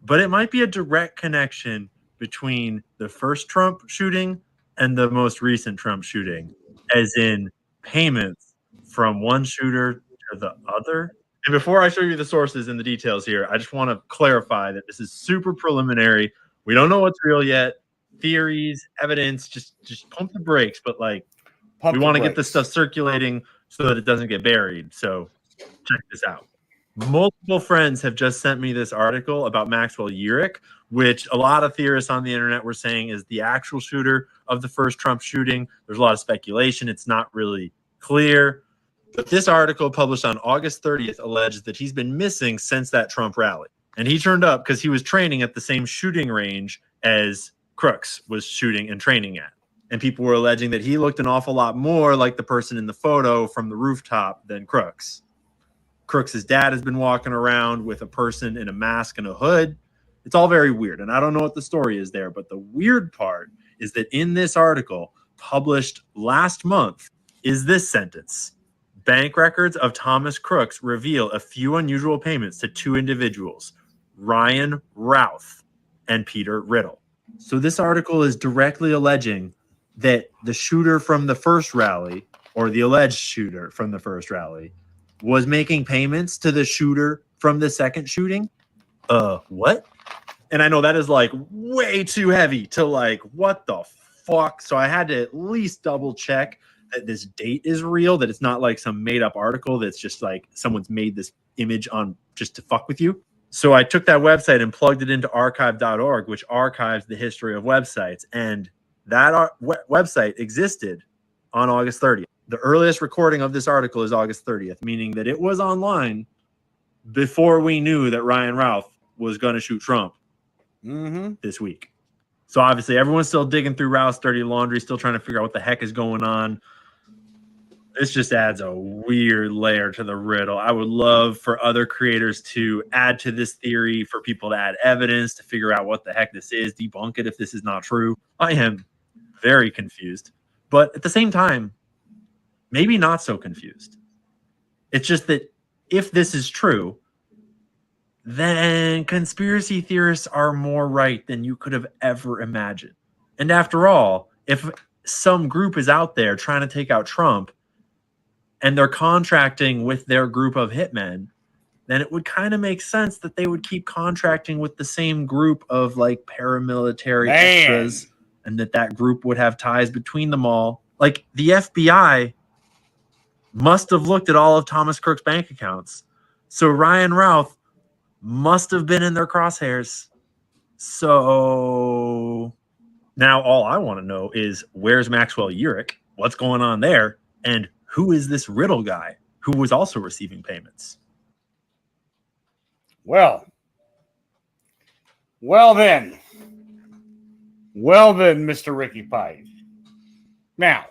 but it might be a direct connection between the first Trump shooting and the most recent Trump shooting, as in payments from one shooter to the other. And before I show you the sources and the details here, I just want to clarify that this is super preliminary. We don't know what's real yet. Theories, evidence, just pump the brakes. But we want to get this stuff circulating so that it doesn't get buried. So check this out. Multiple friends have just sent me this article about Maxwell Urich, which a lot of theorists on the internet were saying is the actual shooter of the first Trump shooting. There's a lot of speculation. It's not really clear. But this article published on August 30th alleges that he's been missing since that Trump rally. And he turned up because he was training at the same shooting range as Crooks was shooting and training at. And people were alleging that he looked an awful lot more like the person in the photo from the rooftop than Crooks. Crooks' dad has been walking around with a person in a mask and a hood. It's all very weird. And I don't know what the story is there, but the weird part is that in this article published last month is this sentence. Bank records of Thomas Crooks reveal a few unusual payments to two individuals, Ryan Routh and Peter Riddle. So this article is directly alleging that the shooter from the first rally, or the alleged shooter from the first rally, was making payments to the shooter from the second shooting. What? And I know that is way too heavy to what the fuck. So I had to at least double check that this date is real, that it's not like some made up article that's just like someone's made this image on just to fuck with you. So I took that website and plugged it into archive.org, which archives the history of websites. And that website existed on August 30th. The earliest recording of this article is August 30th, meaning that it was online before we knew that Ryan Routh was going to shoot Trump this week. So obviously everyone's still digging through Routh's dirty laundry, still trying to figure out what the heck is going on. This just adds a weird layer to the riddle. I would love for other creators to add to this theory, for people to add evidence to figure out what the heck this is, debunk it if this is not true. I am very confused. But at the same time, maybe not so confused. It's just that if this is true, then conspiracy theorists are more right than you could have ever imagined. And after all, if some group is out there trying to take out Trump and they're contracting with their group of hitmen, then it would kind of make sense that they would keep contracting with the same group of like paramilitary extras, and that group would have ties between them all. Like the FBI must have looked at all of Thomas Crook's bank accounts. So Ryan Routh must have been in their crosshairs. So now all I want to know is, where's Maxwell Urich? What's going on there? And who is this Riddle guy who was also receiving payments? Well then, Mr. Ricky Pike. Now,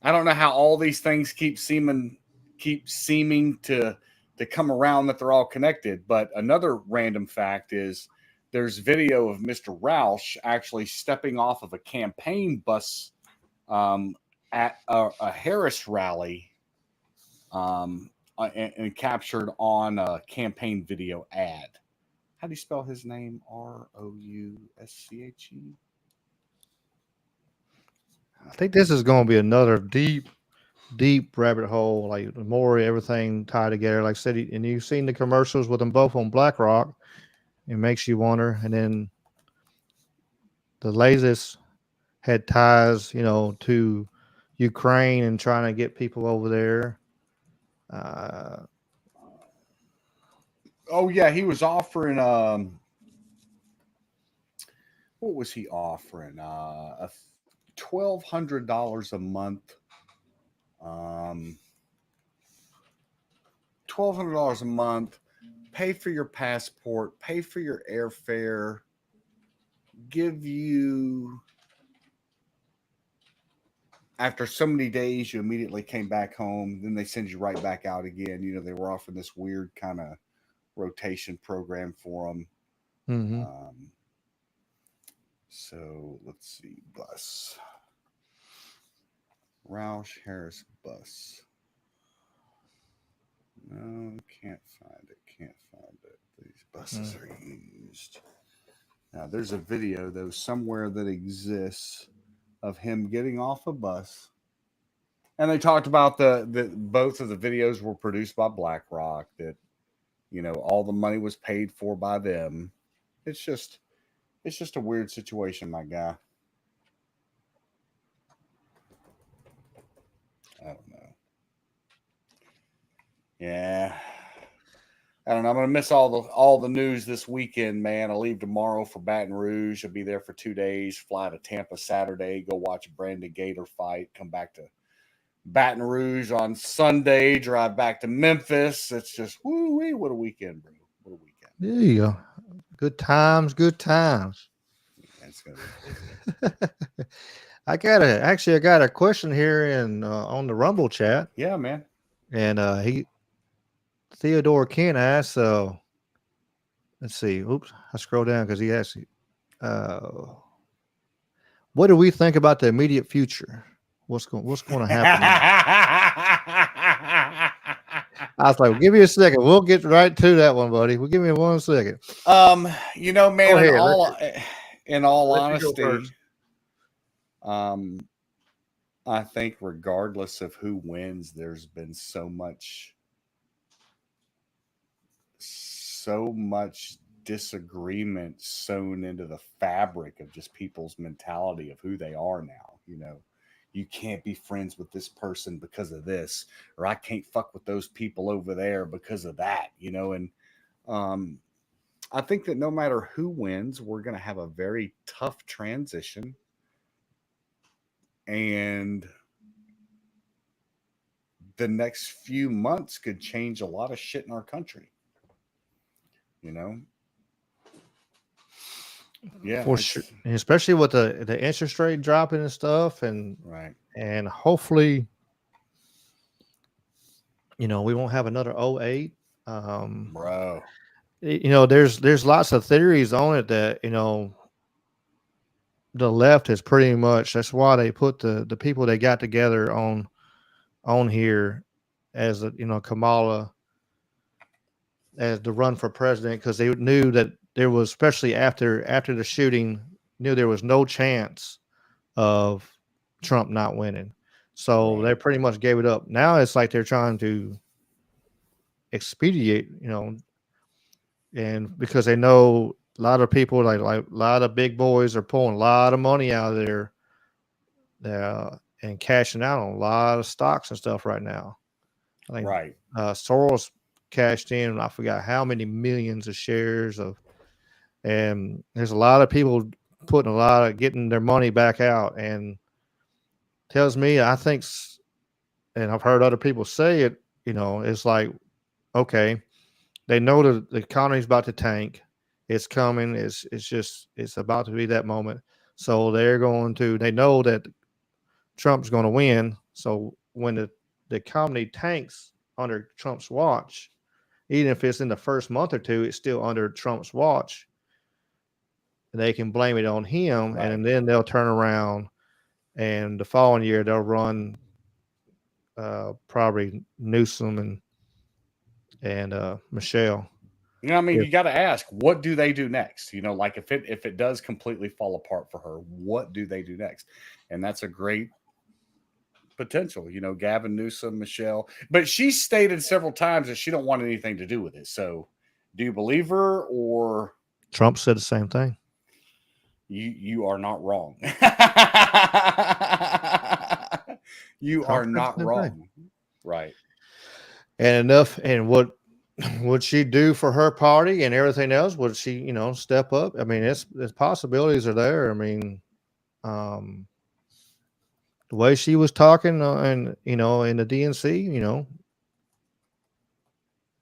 I don't know how all these things keep seeming to come around, that they're all connected. But another random fact is there's video of Mr. Roush actually stepping off of a campaign bus at a Harris rally and captured on a campaign video ad. How do you spell his name? Rouschhe? I think this is going to be another deep rabbit hole. Like the more everything tied together, like I said, and you've seen the commercials with them both on BlackRock. It makes you wonder. And then the latest had ties, to Ukraine and trying to get people over there. Oh yeah, he was offering what was he offering? $1,200 a month. $1,200 a month. Pay for your passport. Pay for your airfare. Give you, after so many days, you immediately came back home. Then they send you right back out again. They were offering this weird kind of rotation program for them. Mm-hmm. So let's see. Bus. Roush Harris bus. No, can't find it. These buses are used. Now, there's a video, though, somewhere that exists of him getting off a bus. And they talked about the both of the videos were produced by BlackRock, that, all the money was paid for by them. It's just a weird situation, my guy. I don't know. Yeah. I don't know. I'm going to miss all the news this weekend, man. I'll leave tomorrow for Baton Rouge. I'll be there for 2 days, fly to Tampa Saturday, go watch a Brandon Gator fight, come back to Baton Rouge on Sunday, drive back to Memphis. It's just, woo-wee, what a weekend, bro. What a weekend. There you go. Good times. That's gonna be I got a question here on the Rumble chat. Yeah, man. And Theodore Kent asked, let's see. Oops, I scrolled down because he asked, what do we think about the immediate future? What's going to happen? I was like, give me a second. We'll get right to that one, buddy. Well, give me 1 second. Man, ahead, in all let you go honesty, first. I think regardless of who wins, there's been so much disagreement sewn into the fabric of just people's mentality of who they are now. you can't be friends with this person because of this, or I can't fuck with those people over there because of that, you know. And I think that no matter who wins, we're going to have a very tough transition. And the next few months could change a lot of shit in our country, you know? Yeah, for sure, and especially with the interest rate dropping and stuff, and right. and hopefully, we won't have another '08. Bro. There's lots of theories on it that the left is pretty much, that's why they put the people they got together on here as Kamala as the run for president, because they knew that there was, especially after the shooting, knew there was no chance of Trump not winning. So they pretty much gave it up. Now it's like they're trying to expedite, and because they know a lot of people, like a lot of big boys are pulling a lot of money out of there and cashing out on a lot of stocks and stuff right now. I think Soros cashed in, I forgot how many millions of shares and there's a lot of people getting their money back out, and tells me, I think, and I've heard other people say it, it's like, okay, they know that the economy's about to tank. It's coming. It's about to be that moment. So they know that Trump's going to win. So when the economy tanks under Trump's watch, even if it's in the first month or two, it's still under Trump's watch. They can blame it on him, and then they'll turn around, and the following year they'll run probably Newsom and Michelle. I mean, you got to ask, what do they do next? Like if it does completely fall apart for her, what do they do next? And that's a great potential, Gavin Newsom, Michelle. But she stated several times that she don't want anything to do with it. So do you believe her, or Trump said the same thing? You are not wrong. You are not wrong. Right. And what would she do for her party and everything else? Would she, step up? I mean, the possibilities are there. I mean, the way she was talking, and in the DNC,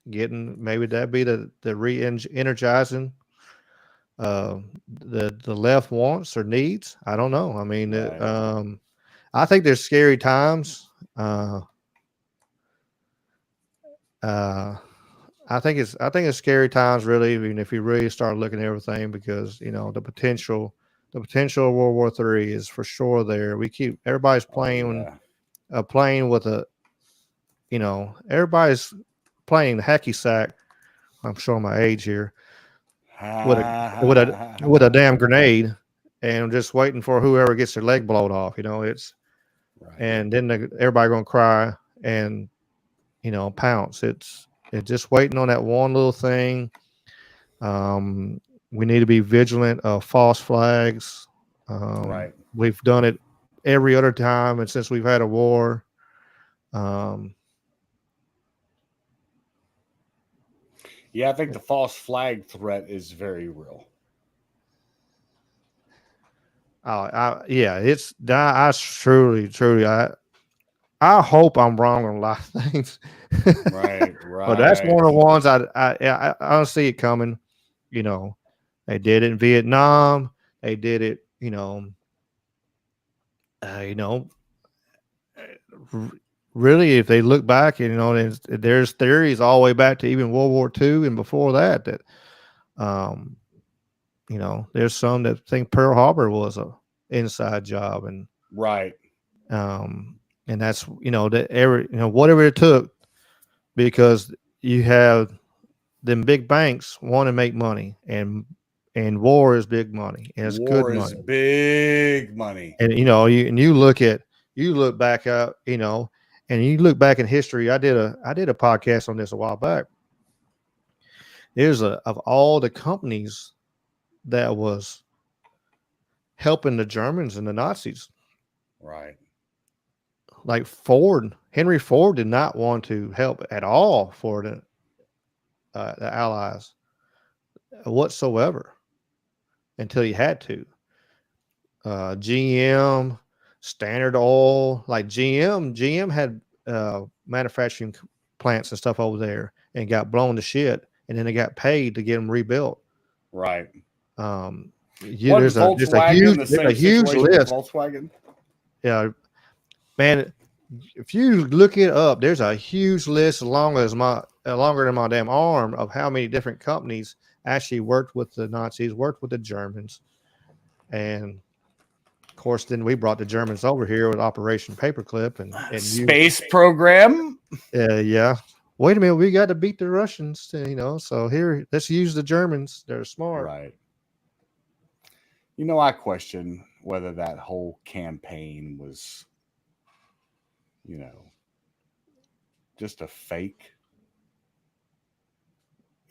getting, maybe that'd be the re-energizing the left wants or needs. I don't know. I mean, I think there's scary times. I think it's scary times, really, even if you really start looking at everything, because the potential of World War III is for sure there. Everybody's playing with everybody's playing the hacky sack. I'm showing my age here. With a damn grenade, and just waiting for whoever gets their leg blown off. And then everybody gonna cry and pounce. It's just waiting on that one little thing. We need to be vigilant of false flags. We've done it every other time, and since we've had a war. Yeah, I think the false flag threat is very real. It's I truly I hope I'm wrong on a lot of things. Right. But that's one of the ones I don't see it coming. They did it in Vietnam. They did it, really, if they look back, there's theories all the way back to even World War II and before that there's some that think Pearl Harbor was a inside job, and and that's that whatever it took, because you have them big banks want to make money, and war is big money, and it's war good is money. Big money, and you look back out, and you look back in history. I did a podcast on this a while back. There's of all the companies that was helping the Germans and the Nazis. Right. like Henry Ford did not want to help at all for the Allies whatsoever until he had to. GM, Standard Oil, like GM had manufacturing plants and stuff over there and got blown to shit, and then they got paid to get them rebuilt. Right. There's a huge list. Volkswagen. Yeah, man. If you look it up, there's a huge list longer than my damn arm of how many different companies actually worked with the Nazis, worked with the Germans, and of course, then we brought the Germans over here with Operation Paperclip and space program. Yeah. Wait a minute, we got to beat the Russians, So here, let's use the Germans. They're smart, right? I question whether that whole campaign was, just a fake.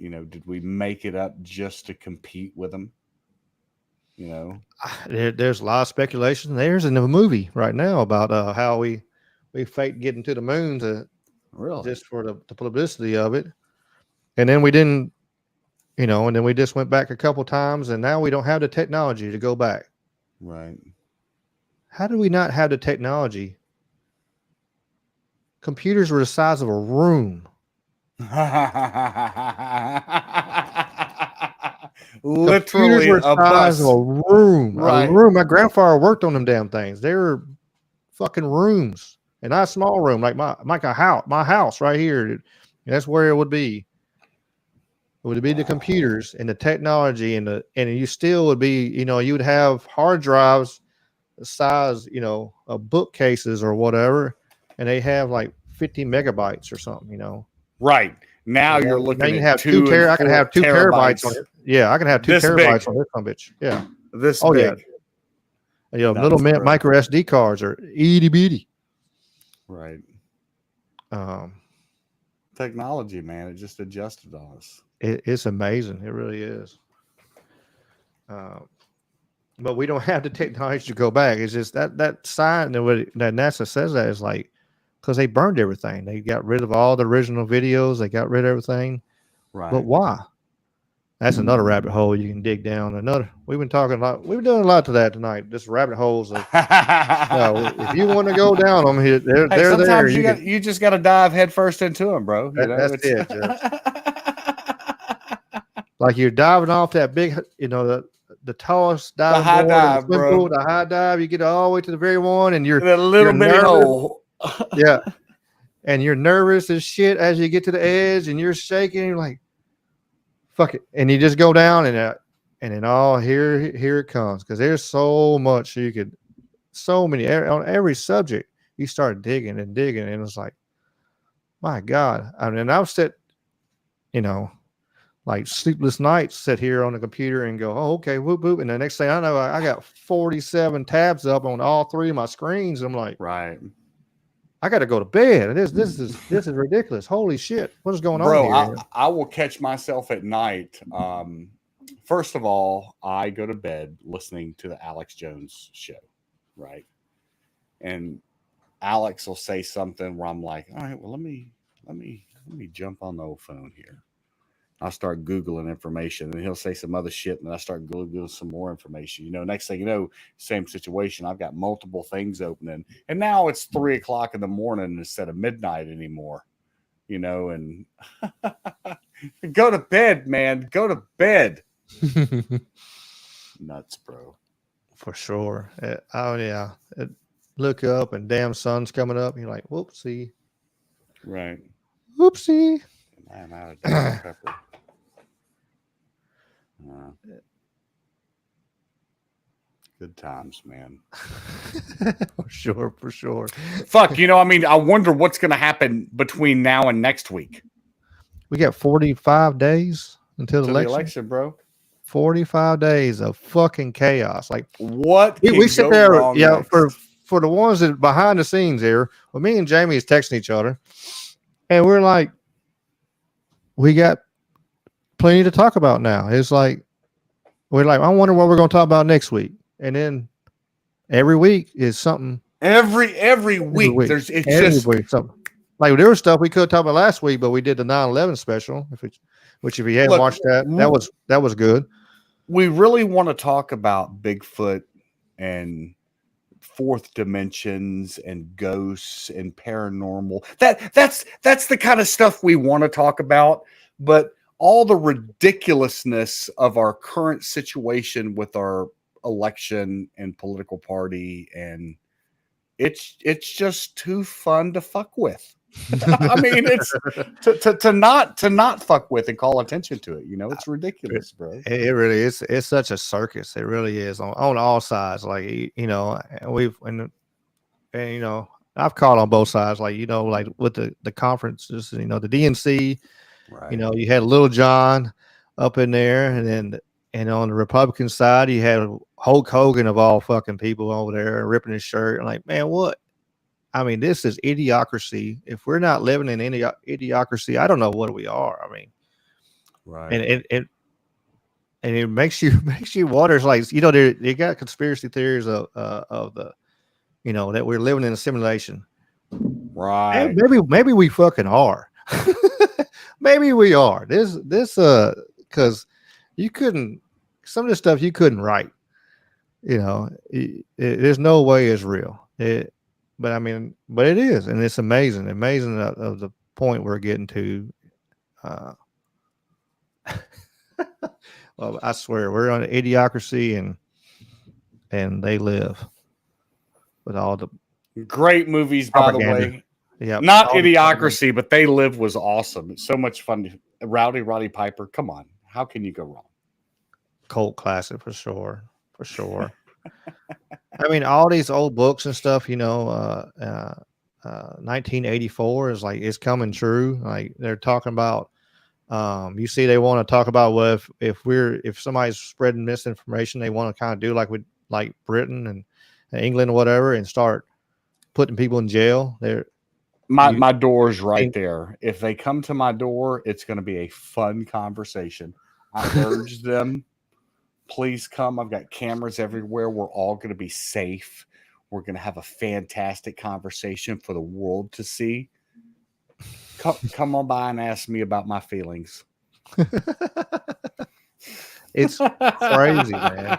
Did we make it up just to compete with them? There's a lot of speculation. There's in the movie right now about how we faked getting to the moon just for the publicity of it, and then we didn't, and then we just went back a couple times, and now we don't have the technology to go back. Right? How do we not have the technology? Computers were the size of a room. Literally were the size of a room. Right. A room. My grandfather worked on them damn things. They were fucking rooms, and not a small room like my house right here. That's where it would be. It would be the computers and the technology and you still would be, you would have hard drives the size, of bookcases or whatever, and they have like 50 megabytes or something, Right. Now you're looking now you at have 2 terabytes. I can have 2 terabytes on it. Yeah, I can have 2 This terabytes big. on this some bitch. Yeah. This big. Yeah. Little micro SD cards are itty bitty. Right. Technology, man, it just adjusted on us. It's amazing. It really is. But we don't have the technology to go back. It's just that sign that NASA says that is like, because they burned everything. They got rid of all the original videos. They got rid of everything. Right. But why? That's another rabbit hole you can dig down. We've been talking a lot. We've been doing a lot to that tonight. Just rabbit holes. If you want to go down them, they're there. You just got to dive headfirst into them, bro. That's it. Jeff. Like you're diving off that big, the tallest diving high board, dive, the bro. Pool, the high dive. You get all the way to the very one, and you're the little you're bitty nervous. hole. Yeah, and you're nervous as shit as you get to the edge, and you're shaking. You're like, "Fuck it," and you just go down, and then here it comes, because there's so much so many on every subject. You start digging, and it's like, my God. I mean, I've sit, like sleepless nights, sit here on the computer and go, oh, okay, whoop, whoop. And the next thing I know, I got 47 tabs up on all 3 of my screens. I'm like, right. I got to go to bed. This is ridiculous. Holy shit. What is going on here? I will catch myself at night. First of all, I go to bed listening to the Alex Jones show. Right. And Alex will say something where I'm like, all right, well, let me jump on the old phone here. I'll start Googling information, and he'll say some other shit, and then I start Googling some more information. Next thing you know, same situation. I've got multiple things opening, and now it's 3:00 in the morning instead of midnight anymore. And go to bed, man. Go to bed. Nuts, bro. For sure. Oh yeah. Look up and damn sun's coming up. And you're like, whoopsie. Right. Whoopsie. I'm out of Dr. Pepper. Good times, man. For sure. Fuck, I wonder what's going to happen between now and next week. We got 45 days until the election, bro. 45 days of fucking chaos. Like, what? We sit there, for the ones that behind the scenes here. Well, me and Jamie is texting each other, and we're like, we got plenty to talk about now. It's like, we're like, I wonder what we're going to talk about next week. And then every week is something Every week, week. there's it's Every just week, something. Like there was stuff we could talk about last week, but we did the 9/11 special. Which if you hadn't Look, watched that was good. we really want to talk about Bigfoot and fourth dimensions and ghosts and paranormal. That's the kind of stuff we want to talk about, but all the ridiculousness of our current situation with our election and political party, and it's just too fun to fuck with. I mean, it's to not fuck with and call attention to it. You know, it's ridiculous, bro. It really is. It's such a circus. It really is on all sides. Like you know, and you know, I've caught on both sides. Like you know, like with the conferences, you know, the DNC. Right. You know, you had Little John up in there, and on the Republican side, you had Hulk Hogan of all fucking people over there ripping his shirt. And like, man, what? I mean, this is idiocracy. If we're not living in any idiocracy, I don't know what we are. I mean, Right. And it makes you wonder. It's like, you know, they got conspiracy theories of the, you know, that we're living in a simulation. Right. And maybe we fucking are. Maybe we are. This because you couldn't, some of the stuff you couldn't write. You know, there's no way it's real. But I mean, but it is, and it's amazing of the point we're getting to. Well, I swear we're on idiocracy, and they live with all the great movies, by the propaganda. way. Yeah, Not Idiocracy, but They Live was awesome. It's so much fun. Roddy Piper. Come on, how can you go wrong? Cult classic for sure. I mean, all these old books and stuff, you know, 1984 is like, it's coming true. Like they're talking about, you see, they want to talk about what if somebody's spreading misinformation, they want to kind of do like Britain and England or whatever, and start putting people in jail. My door's right there. If they come to my door, it's going to be a fun conversation. I urge them. Please come. I've got cameras everywhere. We're all going to be safe. We're going to have a fantastic conversation for the world to see. Come on by and ask me about my feelings. It's crazy, man.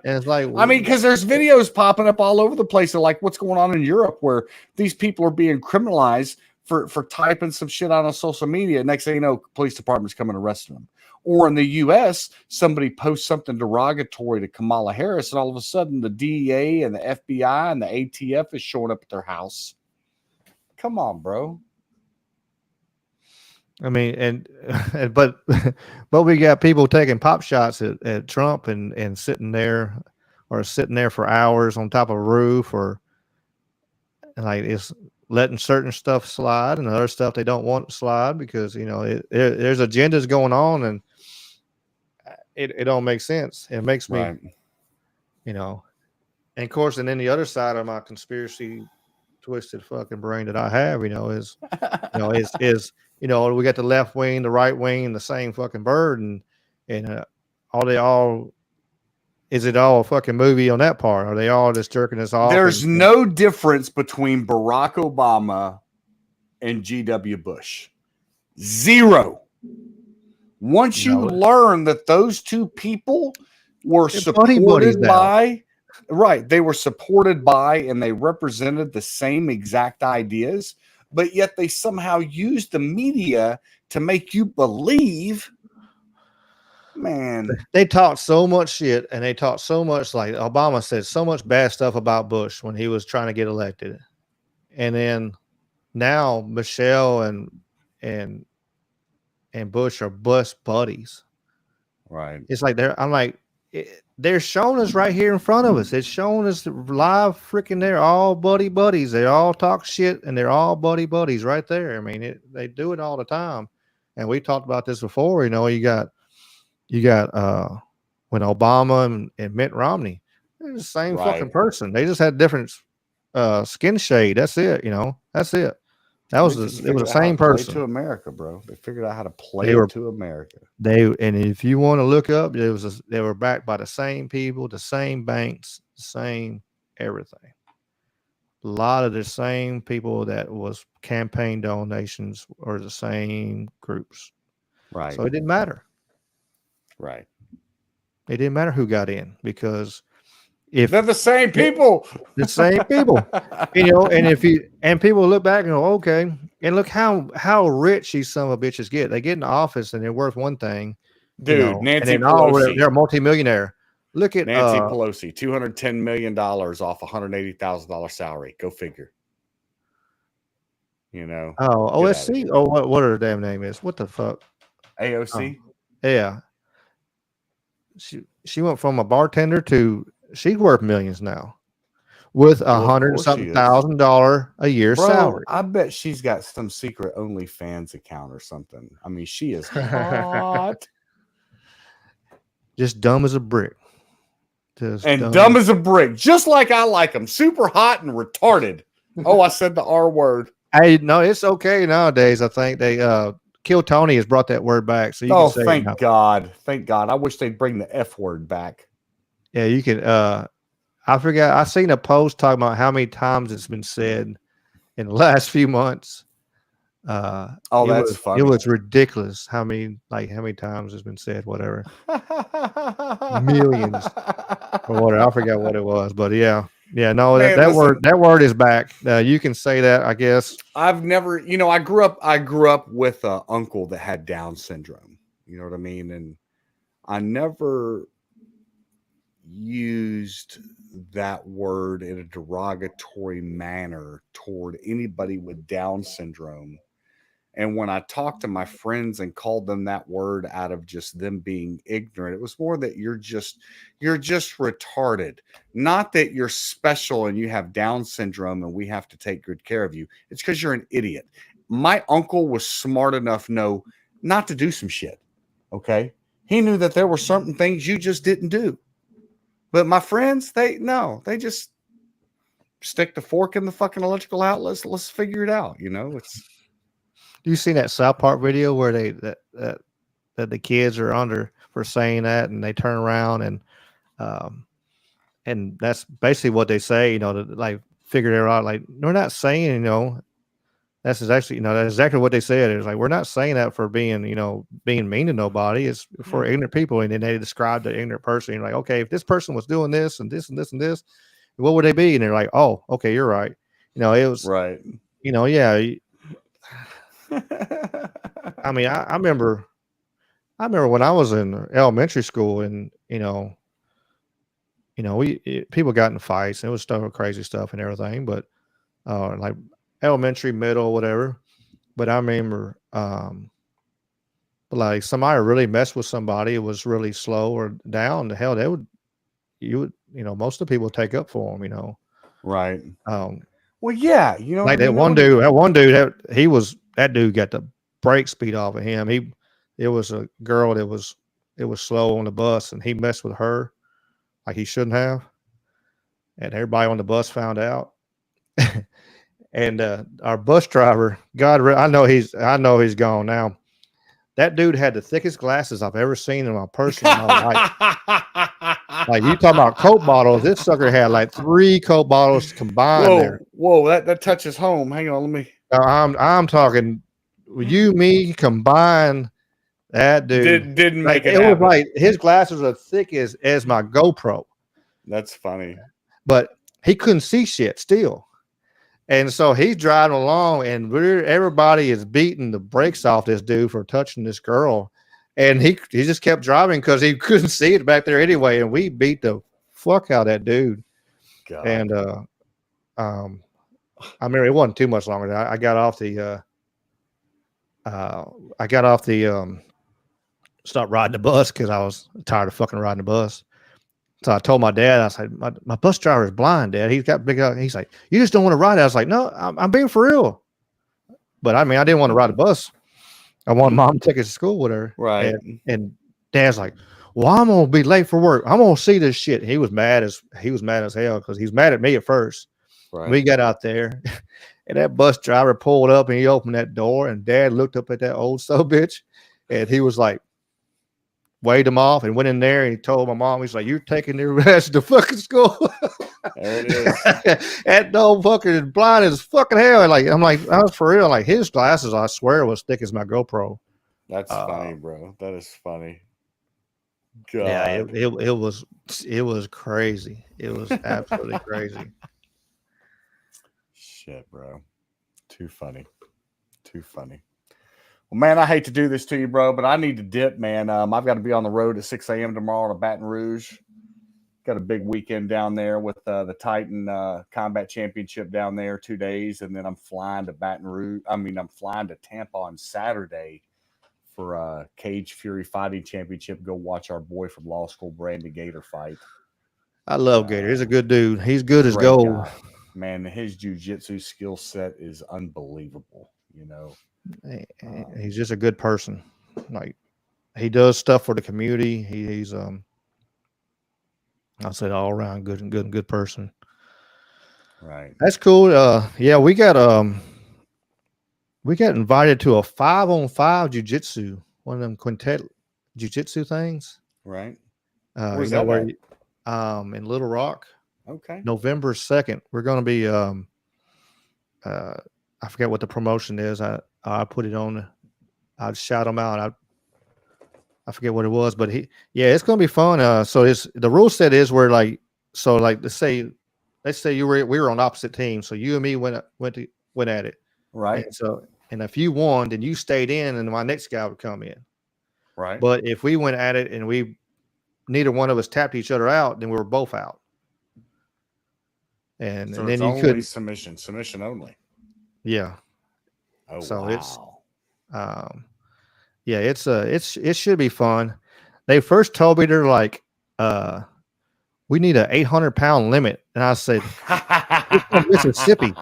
And it's like, I mean, because there's videos popping up all over the place of like what's going on in Europe, where these people are being criminalized for typing some shit on social media. Next thing you know, police department's coming and arresting them. Or in the U.S., somebody posts something derogatory to Kamala Harris, and all of a sudden the DEA and the FBI and the ATF is showing up at their house. Come on, bro. I mean, but we got people taking pop shots at Trump and sitting there for hours on top of a roof, or like it's letting certain stuff slide and other stuff they don't want to slide because, you know, there's agendas going on, and it don't make sense. It makes me, Right. you know, and of course, and then the other side of my conspiracy twisted fucking brain that I have, you know, is you know, we got the left wing, the right wing, and the same fucking bird, and is it all a fucking movie on that part? Are they all just jerking us off? There's no difference between Barack Obama and G.W. Bush. Zero. Once you learn that those two people were supported by, right, they were supported by and they represented the same exact ideas, but yet they somehow used the media to make you believe. Man, they talked so much shit, and they talked so much, like Obama said so much bad stuff about Bush when he was trying to get elected, and then now Michelle and Bush are bust buddies. Right. It's like they're showing us right here in front of us. It's showing us live freaking. They're all buddies. They all talk shit, and they're all buddies right there. I mean, they do it all the time, and we talked about this before. You know, you got when Obama and Mitt Romney, they're the same fucking person. They just had different skin shade. That's it. You know, that's it. It was the same person. To America, bro. They figured out how to play to America. And if you want to look up, they were backed by the same people, the same banks, the same everything. a lot of the same people that was campaign donations are the same groups. Right. So it didn't matter. Right. It didn't matter who got in because if They're the same people. the same people, you know, and if you and people look back and go, okay, and look how rich these son of a bitches get. They get in the office and they're worth one thing, Dude, you know, Nancy and then all Pelosi. they're multimillionaire. Look at Nancy Pelosi, $210 million off $180,000 salary. Go figure. You know, oh, Get outta OSC. here. Oh, what her damn name is? What the fuck? AOC. Yeah. She went from a bartender to she's worth millions now with Well, of $100 and course something she is. $1,000 a year Bro, salary. I bet she's got some secret OnlyFans account or something. I mean, she is hot Just dumb as a brick. Just and dumb as a brick, just like I like them. Super hot and retarded. Oh, I said the R word. Hey, no, it's okay nowadays. I think they Kill Tony has brought that word back. So you Oh, can say it thank now. God. Thank God. I wish they'd bring the F word back. Yeah, you can I forgot I seen a post talking about how many times it's been said in the last few months. Oh, it that's was, funny. It was ridiculous how many times it's been said, whatever. Millions or whatever. I forgot what it was, but yeah. Yeah, no, Man, that listen. that word is back. You can say that, I guess. I've never, you know, I grew up with an uncle that had Down syndrome. You know what I mean? And I never used that word in a derogatory manner toward anybody with Down syndrome. And when I talked to my friends and called them that word out of just them being ignorant, it was more that you're just retarded. Not that you're special and you have Down syndrome and we have to take good care of you. It's because you're an idiot. My uncle was smart enough to know not to do some shit. Okay. He knew that there were certain things you just didn't do. But my friends, they just stick the fork in the fucking electrical outlet. Let's figure it out. You know, it's. You seen that South Park video where they that the kids are under for saying that, and they turn around and that's basically what they say, you know, to like figure it out. Like, they're not saying, you know, that's exactly, you know, that's exactly what they said. It's like, we're not saying that for being, you know, being mean to nobody. It's for ignorant people. And then they describe the ignorant person. You're like, okay, if this person was doing this and this and this and this, what would they be? And they're like, oh, okay, you're right. You know, it was Right. You know, yeah. I mean, I remember when I was in elementary school, and people got in fights, and it was stuff, crazy stuff, and everything. But like elementary, middle, whatever. But I remember, like somebody really messed with somebody, it was really slow or down. The hell, most of the people would take up for them, you know. Right. Well, yeah, you know, like that one dude, that dude got the brake speed off of him. It was a girl that was slow on the bus, and he messed with her like he shouldn't have, and everybody on the bus found out. And our bus driver, I know he's gone now. That dude had the thickest glasses I've ever seen in my personal life. Like, you talking about Coke bottles? This sucker had like 3 Coke bottles combined. There. Whoa, that touches home. Hang on, let me. I'm talking. You, me, combine. That dude didn't make it. It Was like his glasses are thick as my GoPro. That's funny. But he couldn't see shit still. And so he's driving along, and everybody is beating the brakes off this dude for touching this girl. And he just kept driving because he couldn't see it back there anyway. And we beat the fuck out of that dude. God. And I remember it wasn't too much longer. I got off the stopped riding the bus because I was tired of fucking riding the bus. So I told my dad, I said, my bus driver is blind, Dad. He's got big. He's like, you just don't want to ride it. I was like, no, I'm being for real. But I mean, I didn't want to ride the bus. I wanted Mom to take us to school with her. Right. And Dad's like, well, I'm gonna be late for work. I'm gonna see this shit. He was mad as hell because he's mad at me at first. Right. We got out there, and that bus driver pulled up, and he opened that door, and Dad looked up at that old bitch, and he was like, waved him off and went in there, and he told my mom, he's like, you're taking their ass to fucking school. There it is. That dog fucker is blind as fucking hell. Like I was for real. Like his glasses, I swear, was thick as my GoPro. That's funny, bro. That is funny. God. Yeah, it was crazy. It was absolutely crazy. Shit, bro. Too funny. Too funny. Well, man, I hate to do this to you, bro, but I need to dip, man. I've got to be on the road at 6 a.m. tomorrow to Baton Rouge. Got a big weekend down there with the Titan Combat Championship down there, 2 days, and then I'm flying to Baton Rouge. I'm flying to Tampa on Saturday for Cage Fury Fighting Championship. Go watch our boy from law school, Brandon Gator, fight. I love Gator. He's a good dude. He's good as Great gold. guy. Man, his jiu-jitsu skill set is unbelievable, you know. He's just a good person. Like he does stuff for the community. He's I'll say all around good person. Right. That's cool. Yeah, we got invited to a 5-on-5 jiu-jitsu, one of them quintet jiu-jitsu things. Right. Where's that where in Little Rock. Okay. November 2nd. We're gonna be I forget what the promotion is. I put it on. I'd shout them out. I forget what it was, but it's gonna be fun. So the rule set is we're like let's say we were on opposite teams. So you and me went at it. Right. And if you won, then you stayed in, and my next guy would come in. Right. But if we went at it and neither one of us tapped each other out, then we were both out. And So then it's you only couldn't. submission only. Yeah. Oh, So wow. It should be fun. They first told me they're like, we need an 800-pound limit, and I said, "It's from Mississippi.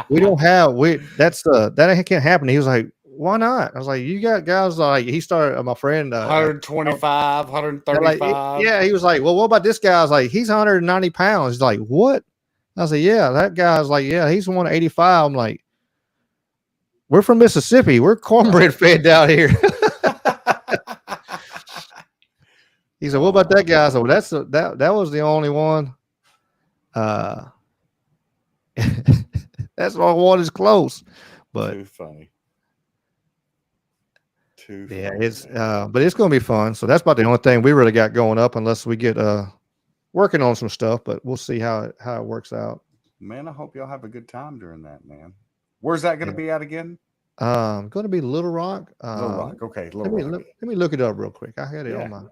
We don't have that can't happen." He was like, "Why not?" I was like, "You got guys like." He started my friend 125, 135. Yeah, he was like, "Well, what about this guy?" I was like, "He's 190 pounds." He's like, "What?" I was like, "Yeah, that guy's like, yeah, he's 185." I'm like, "We're from Mississippi. We're cornbread fed down here." He said, "What about that guy?" So that was the only one. That's why one is close, but Too funny. yeah, but it's gonna be fun. So that's about the only thing we really got going up, unless we get working on some stuff. But we'll see how it works out. Man, I hope y'all have a good time during that, man. Where's that going to be at again? Going to be Little Rock. Little Rock. Okay, Let me look it up real quick. I had it on my.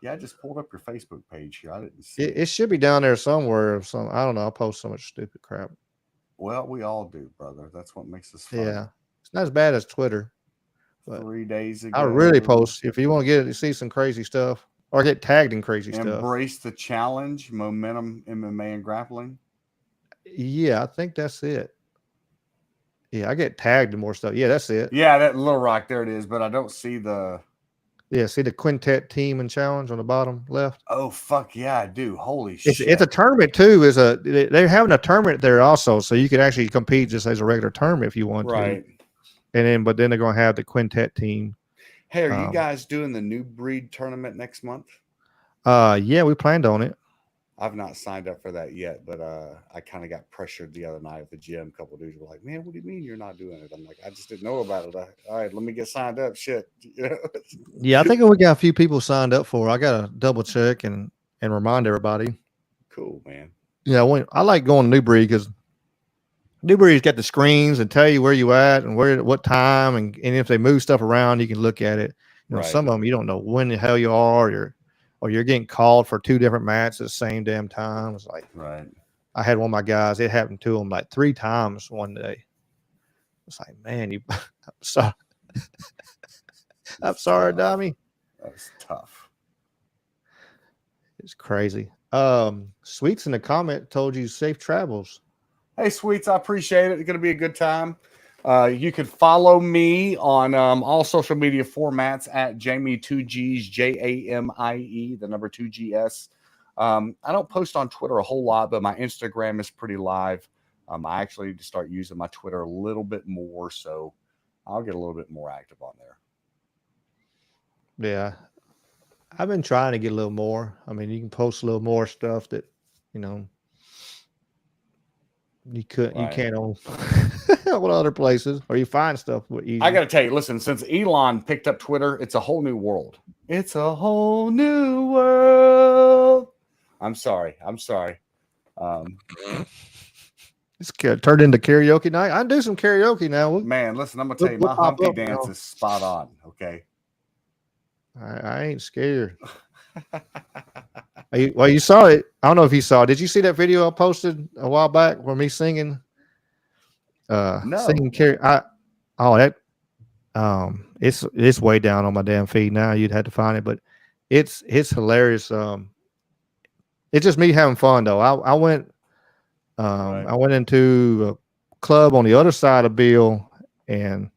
Yeah, I just pulled up your Facebook page here. I didn't see it. Should be down there somewhere. I don't know. I post so much stupid crap. Well, we all do, brother. That's what makes us fun. Yeah, it's not as bad as Twitter. But 3 days ago, I really post if you want to see some crazy stuff or get tagged in crazy stuff. Embrace the challenge, momentum, MMA, and grappling. Yeah, I think that's it. Yeah, I get tagged in more stuff. Yeah, that's it. Yeah, that Little Rock, there it is. But I don't see the. Yeah, see the quintet team and challenge on the bottom left. Oh fuck yeah, I do. Holy shit! It's a tournament too. They're having a tournament there also, so you could actually compete just as a regular tournament if you want right. to. But then they're going to have the quintet team. Hey, are you guys doing the new breed tournament next month? Yeah, we planned on it. I've not signed up for that yet, but I kind of got pressured the other night at the gym. A couple of dudes were like, "Man, what do you mean you're not doing it?" I'm like, "I just didn't know about it." All right, let me get signed up. Shit. Yeah, I think we got a few people signed up for it. I got to double check and remind everybody. Cool, man. Yeah, I like going to New Breed because New Breed's got the screens and tell you where you at and what time, and if they move stuff around, you can look at it. Right. Some of them you don't know when the hell you are, or you're getting called for 2 different matches at the same damn time. It's like, right. I had one of my guys, it happened to him like 3 times one day. It's like, man, I'm sorry. I'm sorry, Dommy. That's tough. It's crazy. Sweets in the comment told you safe travels. Hey, Sweets, I appreciate it. It's going to be a good time. You can follow me on all social media formats at Jamie2Gs, Jamie, the number 2GS. I don't post on Twitter a whole lot, but my Instagram is pretty live. I actually need to start using my Twitter a little bit more, so I'll get a little bit more active on there. Yeah. I've been trying to get a little more. I mean, you can post a little more stuff that, You couldn't. You Right. can't on what other places, or you find stuff easy. I got to tell you, listen, since Elon picked up Twitter, it's a whole new world. It's a whole new world. I'm sorry. It's turned into karaoke night. I do some karaoke now. Man, listen, I'm going to tell you, We'll my pop Humpty up, you dance know. is spot on. Okay. I ain't scared. Well, you saw it. I don't know if you saw it. Did you see that video I posted a while back where me singing? No. Singing it's way down on my damn feed now. You'd have to find it, but it's hilarious. It's just me having fun though. I went Right. I went into a club on the other side of Bill, and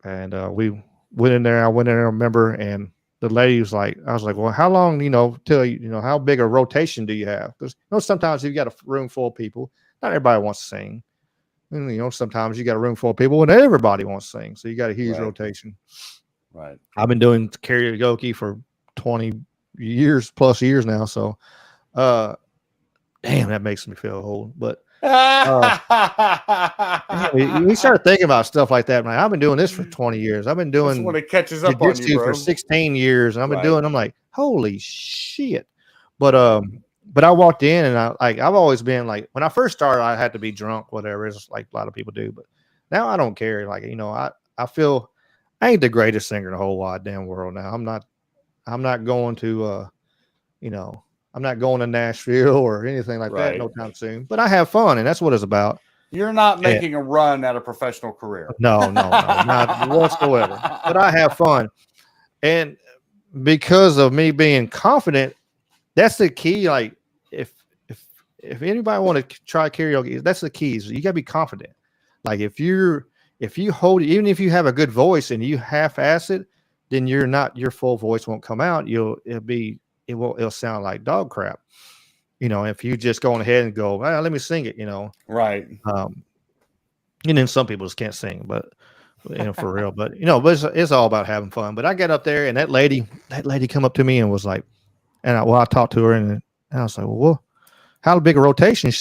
we went in there. I went in there, I remember, and the lady was like, I was like, well, how long, till how big a rotation do you have? Because sometimes you've got a room full of people. Not everybody wants to sing. And, sometimes you got a room full of people and everybody wants to sing. So you got a huge Right. rotation. Right. I've been doing karaoke for 20 plus years now. So, damn, that makes me feel old. But we start thinking about stuff like that. Man, I've been doing this for 20 years. I've been That's doing when it catches up on you, jiu-jitsu bro. for 16 years. And I've been Right. I'm like, holy shit. But I walked in and I've always been like, when I first started, I had to be drunk, whatever. It's like a lot of people do. But now I don't care. Like, I feel I ain't the greatest singer in the whole wide damn world now. I'm not going to I'm not going to Nashville or anything like that Right. no time soon. But I have fun, and that's what it's about. You're not making a run at a professional career. No, not whatsoever. But I have fun. And because of me being confident, that's the key. Like if anybody want to try karaoke, that's the keys. You gotta be confident. Like if you hold it, even if you have a good voice and you half-ass it, then your full voice won't come out. It'll sound like dog crap. If you just go on ahead and go, well, let me sing it, Right. and then some people just can't sing, but for real. But it's all about having fun. But I got up there, and that lady come up to me and was like, I talked to her, and I was like, well, how big a rotation? She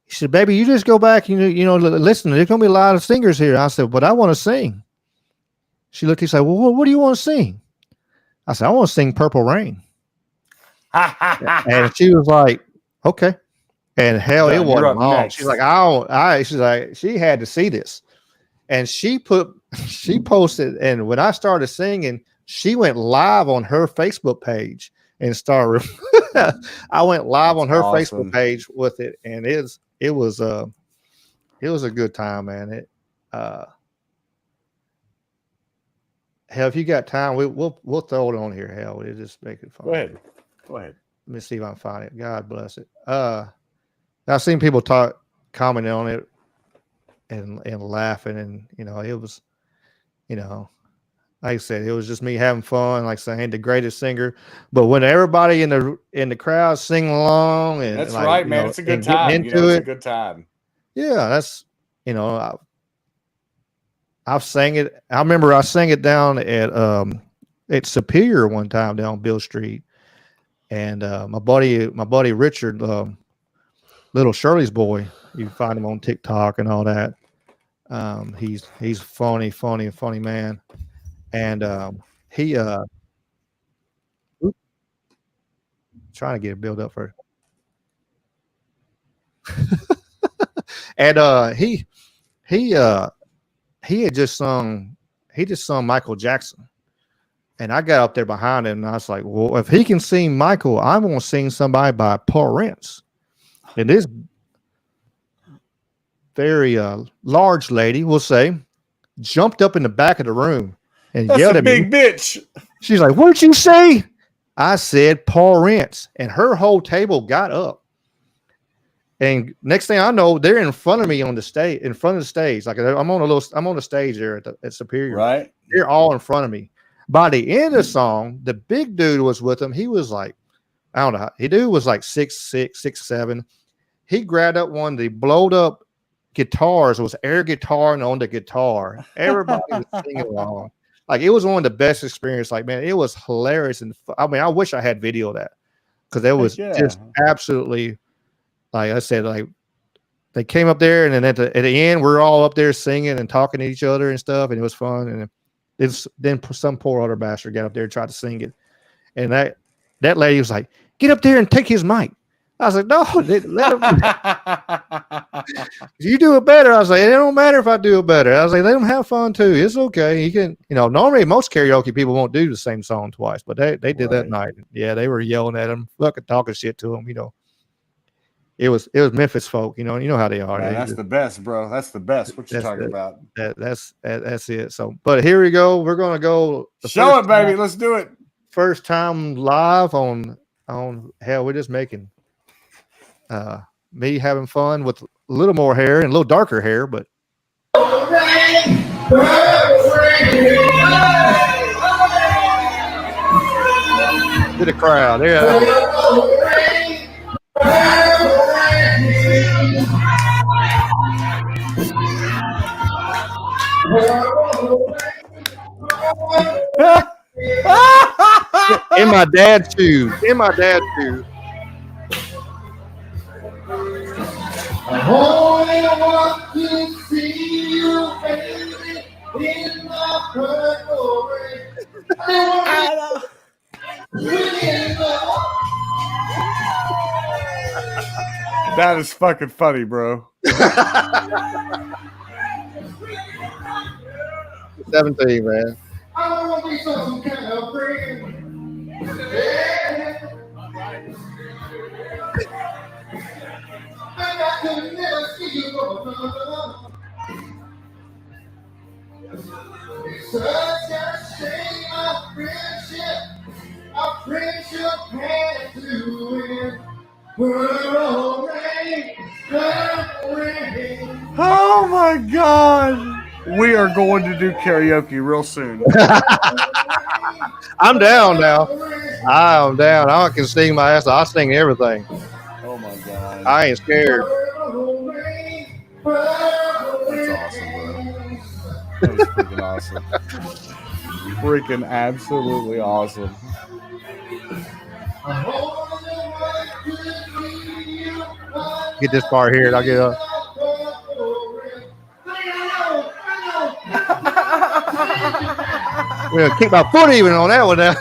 said, baby, you just go back, listen. There's gonna be a lot of singers here. I said, but I want to sing. She looked. She said, well, what do you want to sing? I said, I want to sing Purple Rain. And she was like, okay. And hell, it wasn't long. next. She's like, she's like, she had to see this. And she posted, and when I started singing, she went live on her Facebook page and started. I went live on her awesome. Facebook page with it, and it was a good time, man. Hell, if you got time, we'll throw it on here. Hell, we'll just make it fun. Go ahead. Let me see if I can find it. God bless it. I've seen people commenting on it and laughing, and it was, like I said, it was just me having fun. Like saying the greatest singer, but when everybody in the crowd sing along, and That's right, man. It's a good time. Into It's it, a good time. yeah, that's I've sang it. I remember I sang it down at Superior one time down Bill Street, and my buddy Richard, Little Shirley's boy, you can find him on TikTok and all that. He's funny man, and he trying to get it built up first, and he had just sung Michael Jackson. And I got up there behind him and I was like, well, if he can sing Michael, I'm going to sing somebody by Prince. And this very large lady, we'll say, jumped up in the back of the room and That's yelled a at big me. bitch. She's like, what'd you say? I said Prince. And her whole table got up. And next thing I know, they're in front of me on the stage, in front of the stage. Like I'm on the stage there at Superior. Right. They're all in front of me. By the end of the song, the big dude was with him. He was like, I don't know. He dude was like 6'6", 6'7". He grabbed up one of the blowed up guitars. It was air guitar and on the guitar. Everybody was singing along. Like it was one of the best experiences. Like, man, it was hilarious. And I mean, I wish I had video of that because it was just absolutely, like I said, like they came up there, and then at the end, we're all up there singing and talking to each other and stuff, and it was fun. And then some poor other bastard got up there and tried to sing it, and that lady was like, "Get up there and take his mic." I was like, "No, let him. You do it better." I was like, "It don't matter if I do it better." I was like, "Let him have fun too. It's okay. He can, normally most karaoke people won't do the same song twice, but they did that night. Yeah, they were yelling at him, fucking talking shit to him. It was Memphis folk. You know how they are. Man, that's the best, bro. That's the best. What you talking about? That's it. So, but here we go. We're gonna go. Show it, baby. Let's do it. First time live on hell. We're just making me having fun with a little more hair and a little darker hair, but to the crowd. In my dad's shoes. I only want to see you, baby, in my purple rain. That is fucking funny, bro. 17, man. I don't want to be some kind of friend. Yeah. I could never see you go. It's such a shame our friendship had to end. Purple rain, purple rain. Oh my God. We are going to do karaoke real soon. I'm down now. I'm down. I can sing my ass off. I'll sing everything. Oh my God. I ain't scared. That's awesome, bro. That's freaking awesome. Freaking absolutely awesome. Get this part here and I'll get up. We're gonna keep my foot even on that one now.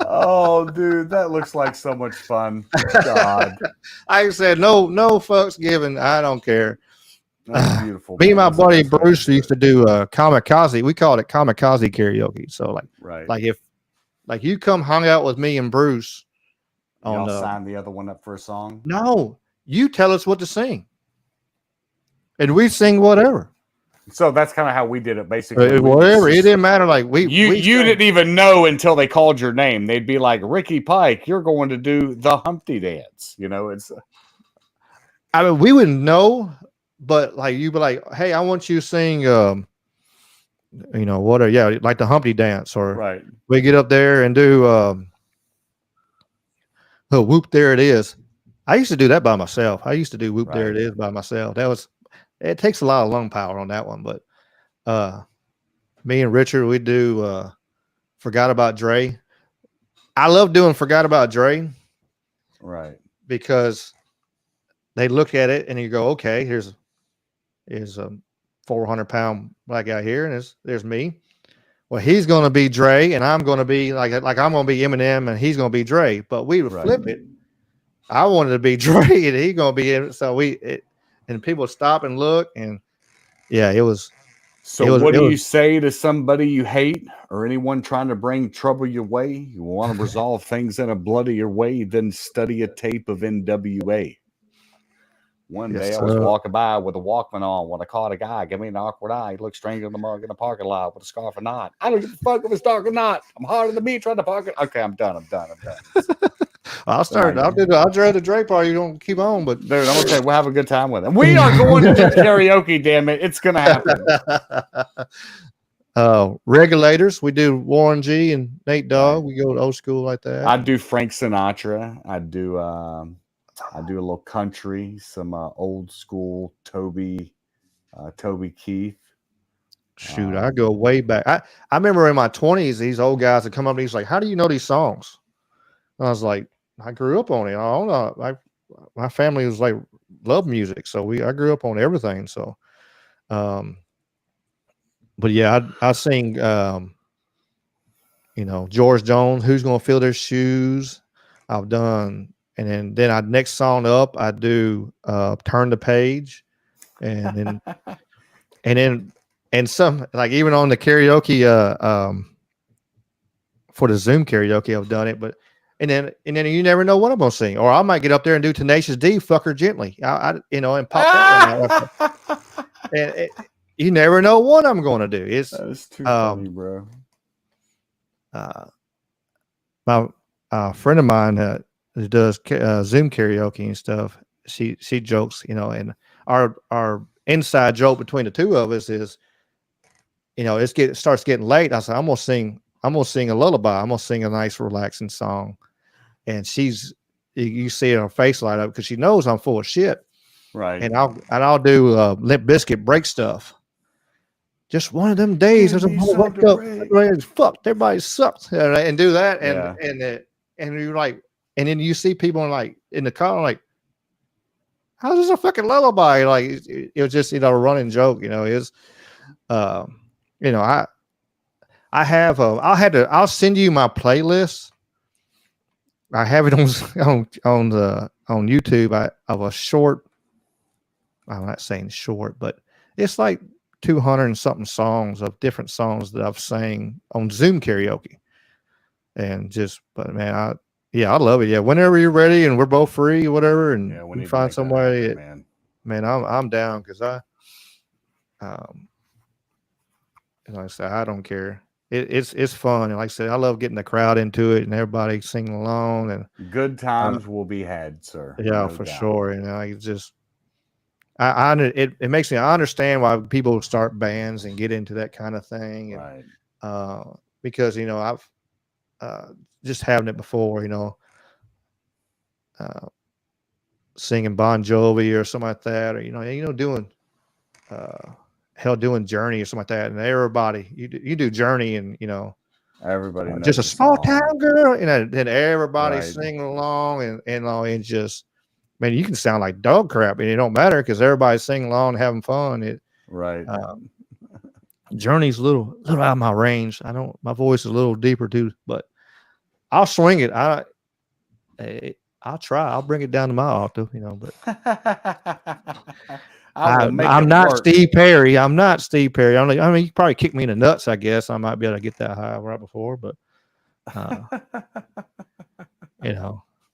Oh, dude, that looks like so much fun. God. I said no fucks given. I don't care. That's beautiful. Me and my buddy Bruce used to do kamikaze. We called it kamikaze karaoke. So like you come hung out with me and Bruce on y'all sign the other one up for a song. No, you tell us what to sing. And we sing whatever. So that's kind of how we did it, basically. Whatever. It didn't matter. Like you didn't even know until they called your name. They'd be like, Ricky Pike, you're going to do the Humpty Dance. It's. I mean, we wouldn't know, but like you'd be like, hey, I want you to sing, like the Humpty Dance, or right. We get up there and do Whoop There It Is. I used to do that by myself. I used to do Whoop There It Is by myself. It takes a lot of lung power on that one, but me and Richard, we do Forgot About Dre. I love doing Forgot About Dre. Right. Because they look at it and you go, okay, here's a 400-pound black guy here, and there's me. Well, he's going to be Dre, and I'm going to be like I'm going to be Eminem, and he's going to be Dre. But we would flip it. I wanted to be Dre, and he's going to be him. So and people stop and look, and yeah, it was. So what do you say to somebody you hate or anyone trying to bring trouble your way? You want to resolve things in a bloodier way, then study a tape of NWA. One day I was walking by with a Walkman on when I caught a guy. Give me an awkward eye. He looked stranger than the mug in the parking lot with a scarf or not. I don't give a fuck if it's dark or not. I'm harder than me trying to park it. Okay, I'm done. I'll drive the Dre part. You don't keep on, but dude, I'm okay. We'll have a good time with it. We are going to do karaoke. Damn it, it's gonna happen. Regulators. We do Warren G and Nate Dogg. We go to old school like that. I do Frank Sinatra. I do a little country, some old school Toby Keith. Shoot, I go way back. I remember in my 20s, these old guys would come up and he's like, "How do you know these songs?" And I was like, I grew up on it. I don't know. My family was like love music, so I grew up on everything. So, but yeah, I sing. George Jones, Who's Gonna Fill Their Shoes. I've done, and then I next song up, I do Turn the Page, and then some, like even on the karaoke for the Zoom karaoke, I've done it, but and then you never know what I'm gonna sing, or I might get up there and do Tenacious D, Fuck Her Gently, and pop that one out. And you never know what I'm gonna do. That's too funny, bro. My friend of mine who does Zoom karaoke and stuff, she jokes, and our inside joke between the two of us is, it starts getting late. I said, I'm gonna sing a lullaby. I'm gonna sing a nice relaxing song, and you see her face light up because she knows I'm full of shit. Right. And I'll do Limp Bizkit Break Stuff. Just one of them days. There's a fuck. Everybody sucks, and do that, and you're like, and then you see people in the car like, how's this a fucking lullaby? Like it was just a running joke. I'll send you my playlist. I have it on YouTube of a short. I'm not saying short, but it's like 200 and something songs of different songs that I've sang on Zoom karaoke. But man, I love it. Yeah. Whenever you're ready and we're both free, whatever, and we you find somebody, man, I'm down. Cause like I said, I don't care. It's fun. And like I said, I love getting the crowd into it and everybody singing along, and good times will be had, sir. Yeah, no for doubt. sure. It's just, it makes me, I understand why people start bands and get into that kind of thing. And, right. Because, I've just having it before, singing Bon Jovi or something like that, or, doing, doing Journey or something like that. And everybody, you do Journey and, everybody knows just a small town girl, and then everybody Right. singing along and just, man, you can sound like dog crap, and it don't matter because everybody's singing along and having fun. Right. Journey's a little out of my range. My voice is a little deeper too, but I'll swing it. I'll try. I'll bring it down to my octave, but I'm not Steve Perry. I'm not Steve Perry. You probably kick me in the nuts, I guess. I might be able to get that high right before, but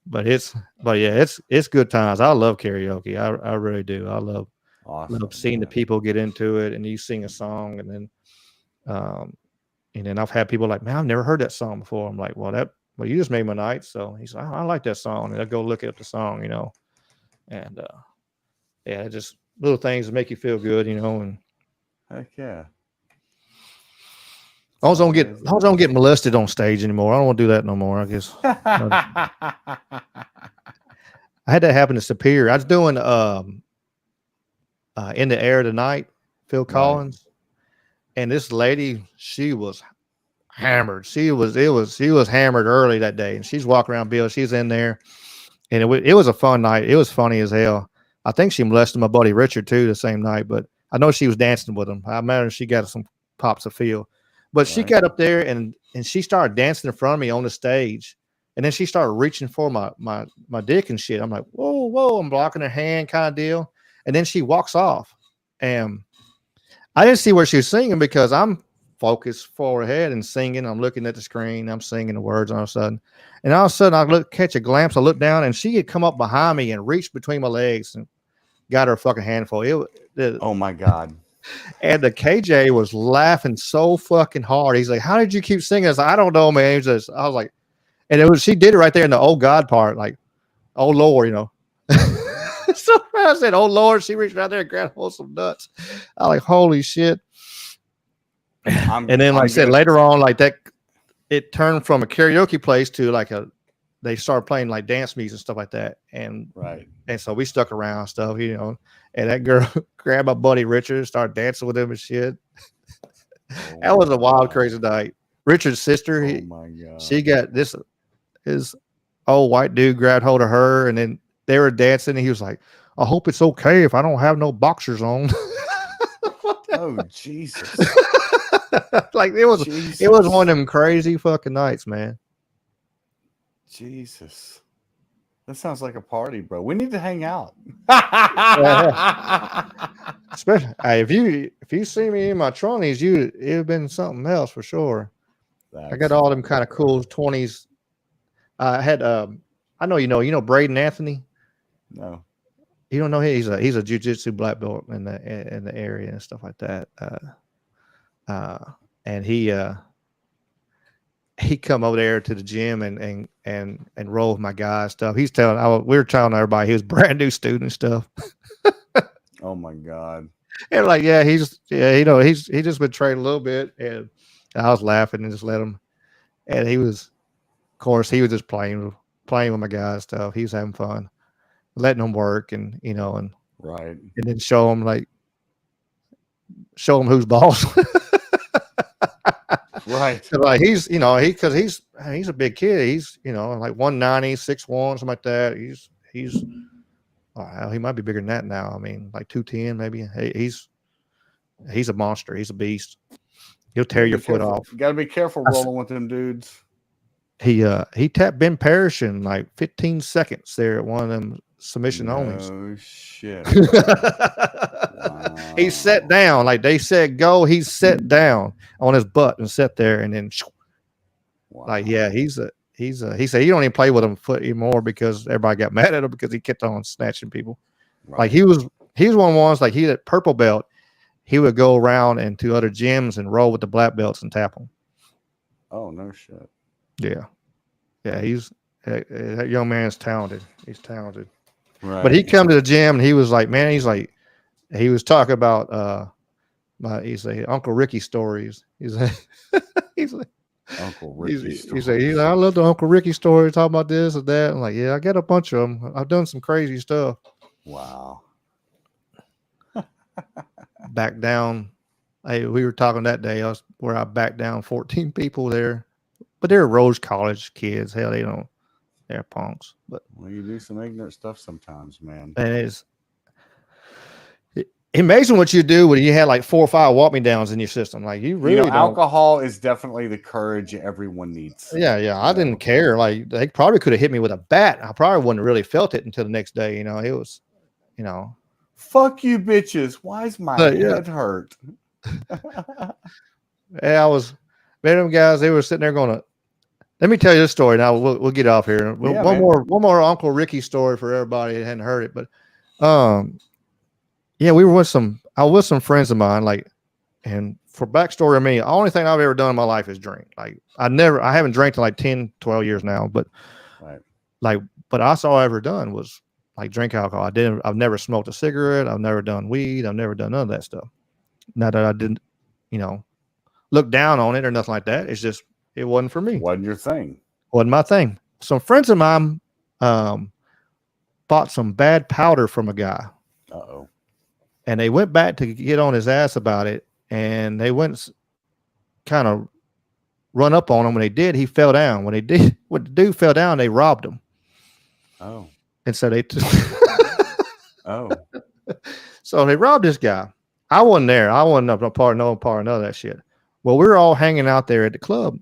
but it's good times. I love karaoke. I really do. I love seeing the people get into it, and you sing a song, and then I've had people like, man, I've never heard that song before. I'm like, well, you just made my night. So he's like, I like that song, and I go look up the song, and just little things that make you feel good, and heck yeah. I don't get molested on stage anymore. I don't want to do that no more, I guess. I had that happen to Superior. I was doing In the Air Tonight, Phil Collins, and this lady, she was hammered. She was hammered early that day, and she's walking around Bill. She's in there, and it was a fun night. It was funny as hell. I think she molested my buddy Richard too the same night, but I know she was dancing with him. I imagine she got some pops of feel. But she got up there and she started dancing in front of me on the stage. And then she started reaching for my dick and shit. I'm like, whoa, I'm blocking her hand kind of deal. And then she walks off. And I didn't see where she was singing because I'm focused forward ahead and singing. I'm looking at the screen. I'm singing the words all of a sudden. And all of a sudden I catch a glimpse. I look down and she had come up behind me and reached between my legs and got her fucking handful. Oh my God. And the KJ was laughing so fucking hard. He's like, how did you keep singing? I was like, I don't know, man. I was like, and she did it right there in the oh God part, like, oh Lord, So I said, oh Lord, she reached right there and grabbed hold of some nuts. I was like, holy shit. And then, like I said, later on, like that, it turned from a karaoke place to they started playing like dance music and stuff like that. And so we stuck around and stuff, and that girl grabbed my buddy Richard, started dancing with him and shit. That was a wild, crazy night. Richard's sister, my God. she got this. old white dude grabbed hold of her, and then they were dancing, and he was like, I hope it's okay if I don't have no boxers on. Oh Jesus! Like it was Jesus. one of them crazy fucking nights, man. Jesus. That sounds like a party, bro. We need to hang out. Especially if you see me in my 20s, it'd have been something else for sure. I got all them kind of cool 20s. I had I know you know Braden Anthony. No. You don't know him? He's a jiu-jitsu black belt in the area and stuff like that. And he come over there to the gym and roll with my guys stuff. He's telling we were telling everybody he was a brand new student and stuff. Oh my God. And like, yeah, he just been trained a little bit, and I was laughing and just let him. And he was, of course, he was just playing with my guys stuff. He was having fun, letting them work, and and right, and then show them who's boss. Right. Like he's he's a big kid. He's like 190, 6'1", something like that. He's he might be bigger than that now. I mean, like 210 maybe. He's a monster. He's a beast. He'll tear your foot off. You gotta be careful rolling with them dudes. He tapped Ben Parrish in like 15 seconds there at one of them submission onlys. Oh shit. Wow. He sat down, like they said go, he sat down on his butt and sat there, and then like, yeah, he said he don't even play with him foot anymore because everybody got mad at him because he kept on snatching people. Right. Like he was one of the ones, like he had purple belt, he would go around into other gyms and roll with the black belts and tap them. Oh, no shit. Yeah. That young man's talented. He's talented. Right. But he come to the gym and he was like, man, he was talking about Uncle Ricky stories. He's like Uncle Ricky stories. He's like, I love the Uncle Ricky story, talking about this and that. I'm like, yeah, I got a bunch of them. I've done some crazy stuff. Wow. Back down. Hey, we were talking that day where I backed down 14 people there. But they're Rose College kids. Hell, they're punks. But you do some ignorant stuff sometimes, man. And it's amazing what you do when you had like 4 or 5 walk me downs in your system. Like you really alcohol is definitely the courage everyone needs. Yeah. I didn't care. Like they probably could have hit me with a bat. I probably wouldn't have really felt it until the next day. It was, fuck you bitches. Why is my head hurt? Yeah, man, them guys, they were sitting there going to. Let me tell you this story. Now we'll get off here. One more Uncle Ricky story for everybody that hadn't heard it. But we were I was with some friends of mine, and for backstory of me, the only thing I've ever done in my life is drink. Like I haven't drank in like 10, 12 years now, but but all I ever done was like drink alcohol. I've never smoked a cigarette. I've never done weed. I've never done none of that stuff. Not that I didn't, look down on it or nothing like that. It's just, it wasn't for me. Wasn't your thing. Wasn't my thing. Some friends of mine bought some bad powder from a guy. Uh-oh. And they went back to get on his ass about it. And they went kind of run up on him. When they did, he fell down. When the dude fell down, they robbed him. Oh. And so they Oh. So they robbed this guy. I wasn't there. I wasn't a part of none of that shit. Well, we were all hanging out there at the club,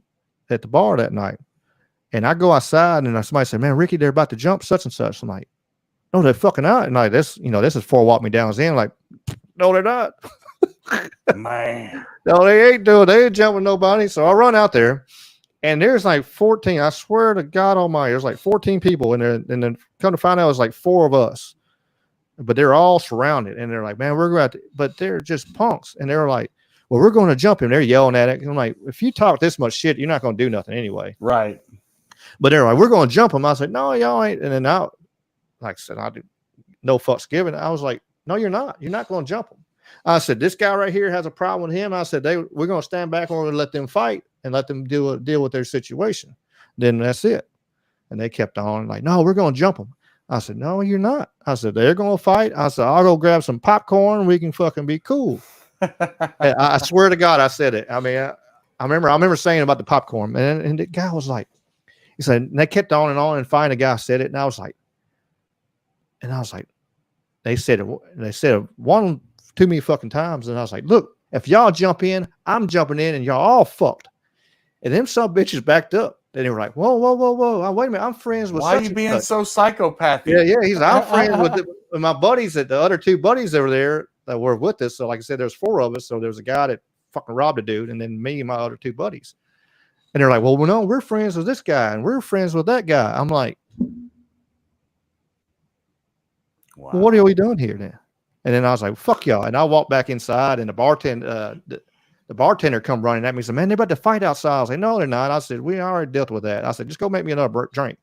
at the bar that night. And I go outside and somebody said, man, Ricky, they're about to jump such and such. I'm like, no, they're fucking out. And like this, this is 4 walk me downs in. Like, no, they're not. Man. No, they ain't doing. They ain't jumping nobody. So I run out there and there's like 14. I swear to God Almighty, there's like 14 people in there. And then come to find out it was like 4 of us. But they're all surrounded and they're like, man, we're going to, but they're just punks. And they're like, well, we're going to jump him. They're yelling at it. I'm like, if you talk this much shit, you're not going to do nothing anyway. Right. But they're like, we're going to jump him. I said, no, y'all ain't. And then like I said, I do no fucks given. I was like, no, you're not. You're not going to jump him. I said, this guy right here has a problem with him. I said, we're going to stand back and we're going to let them fight and let them deal with their situation. Then that's it. And they kept on like, no, we're going to jump him. I said, no, you're not. I said, they're going to fight. I said, I'll go grab some popcorn. We can fucking be cool. I swear to God, I said it. I mean, I remember saying about the popcorn, and the guy was like, He said, and they kept on, and finally the guy said it, and I was like, they said it one too many fucking times, and I was like, look, if y'all jump in, I'm jumping in, and y'all all fucked. And them some bitches backed up. Then they were like, whoa, wait a minute, I'm friends with. Why are you being so psychopathic? Yeah. He's like, I'm friends with my buddies, the other two buddies that were there that were with us. So, like I said, there's 4 of us. So there's a guy that fucking robbed a dude, and then me and my other 2 buddies. And they're like, well, no, we're friends with this guy, and we're friends with that guy. I'm like, Wow. well, what are we doing here then? And then I was like, fuck y'all. And I walked back inside, and the bartender come running at me and said, man, they're about to fight outside. I was like, no, they're not. I said, we already dealt with that. I said, just go make me another drink.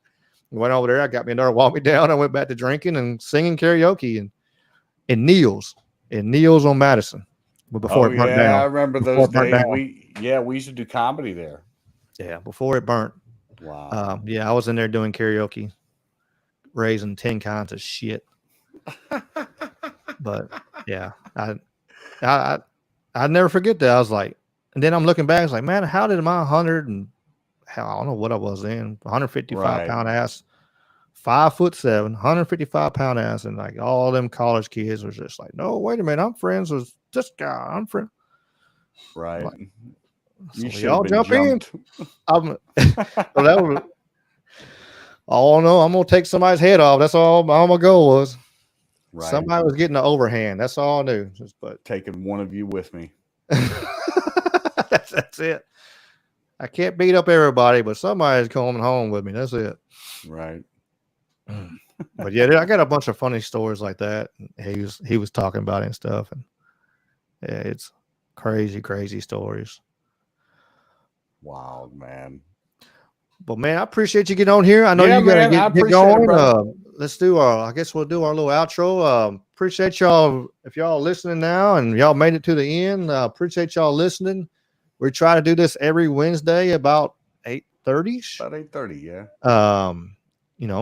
I went over there. I got me another, walked me down. I went back to drinking and singing karaoke in Neil's on Madison. But before it burnt down. I remember those days. We used to do comedy there. Yeah, before it burnt. Wow. I was in there doing karaoke, raising 10 kinds of shit. But yeah, I never forget that. I was like, and then I'm looking back, I was like, man, how did my 100 and I don't know what I was in, 155 pound ass, 5'7", 155 pound ass, and like all them college kids was just like, no, wait a minute, I'm friends with this guy. I'm friend. Right. Like, you so should y'all jump jumped. in. Well, that was, oh no, I'm gonna take somebody's head off. That's all my goal was. Right. Somebody was getting the overhand. That's all I knew. But taking one of you with me. that's it. I can't beat up everybody, but somebody's coming home with me. That's it. Right. But yeah, I got a bunch of funny stories like that. He was talking about it and stuff, and yeah, it's crazy stories. Wow, man. But man, I appreciate you getting on here. I know you gotta get going. Let's do I guess we'll do our little outro. Appreciate y'all if y'all listening now and y'all made it to the end. Appreciate y'all listening. We try to do this every Wednesday about 8:30. About 8:30, yeah.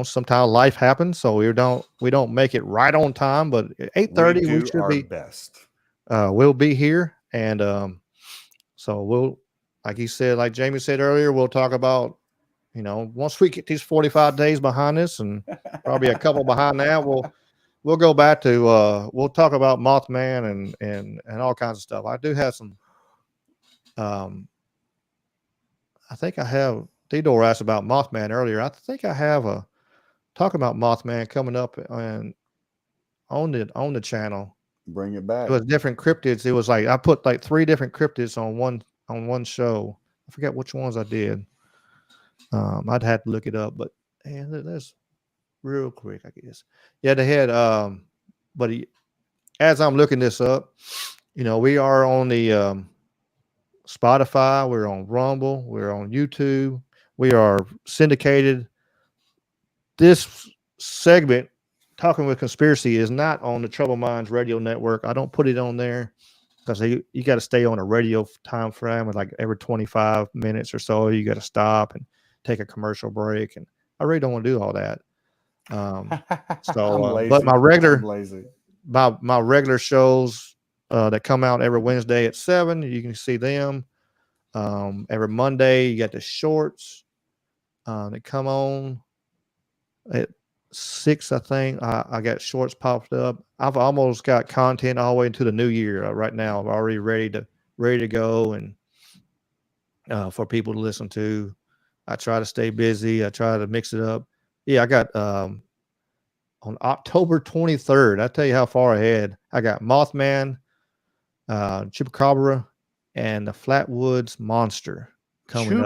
Sometimes life happens, so we don't make it right on time, but 8:30 we should be best. We'll be here, and so we'll, like he said, like Jamie said earlier, we'll talk about, once we get these 45 days behind us, and probably a couple behind that, we'll go back to we'll talk about Mothman and all kinds of stuff. I do have some. I think I have. Theodore asked about Mothman earlier. I think I have a talk about Mothman coming up and on the channel. Bring it back. It was different cryptids. It was like I put like 3 different cryptids on one show. I forget which ones I did. I'd have to look it up, but that's real quick, I guess. Yeah, they had as I'm looking this up, we are on the Spotify, we're on Rumble, we're on YouTube, we are syndicated. This segment, Talking with Conspiracy, is not on the Troubled Minds Radio Network. I don't put it on there because you got to stay on a radio time frame with like every 25 minutes or so. You got to stop and take a commercial break, and I really don't want to do all that. But my regular shows that come out every Wednesday at 7, you can see them. Every Monday, you got the shorts that come on at 6, I think. I got shorts popped up. I've almost got content all the way into the new year right now. I'm already ready to go and for people to listen to. I try to stay busy. I try to mix it up. Yeah, I got on October 23rd. I tell you how far ahead. I got Mothman, Chupacabra, and the Flatwoods Monster coming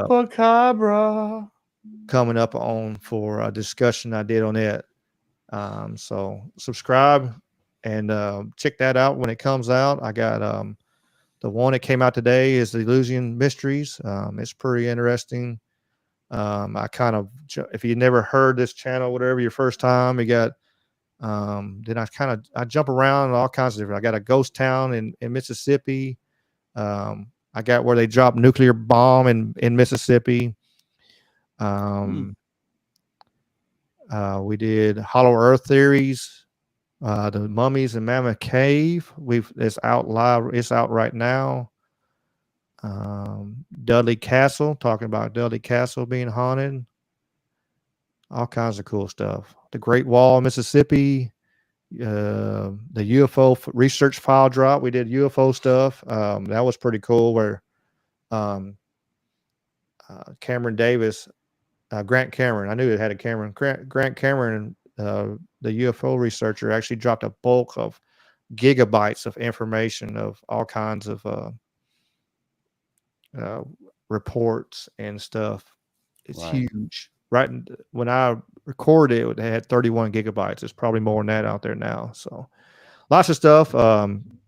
up on for a discussion I did on it. So subscribe and check that out when it comes out. I got the one that came out today is the Illusion Mysteries. It's pretty interesting. I kind of, if you never heard this channel, whatever your first time, you got then I jump around all kinds of different. I got a ghost town in Mississippi. I got where they dropped nuclear bomb in Mississippi. We did Hollow Earth theories, the mummies in Mammoth Cave. It's out live. It's out right now. Dudley Castle, talking about Dudley Castle being haunted. all kinds of cool stuff. The Great Wall of Mississippi, the UFO research file drop. We did UFO stuff. That was pretty cool. Where Cameron Davis, Grant Cameron, I knew it had a Cameron. Grant Cameron, the UFO researcher, actually dropped a bulk of gigabytes of information of all kinds of reports and stuff. It's Right. huge. Right when I recorded it, it had 31 gigabytes. It's probably more than that out there now. So lots of stuff.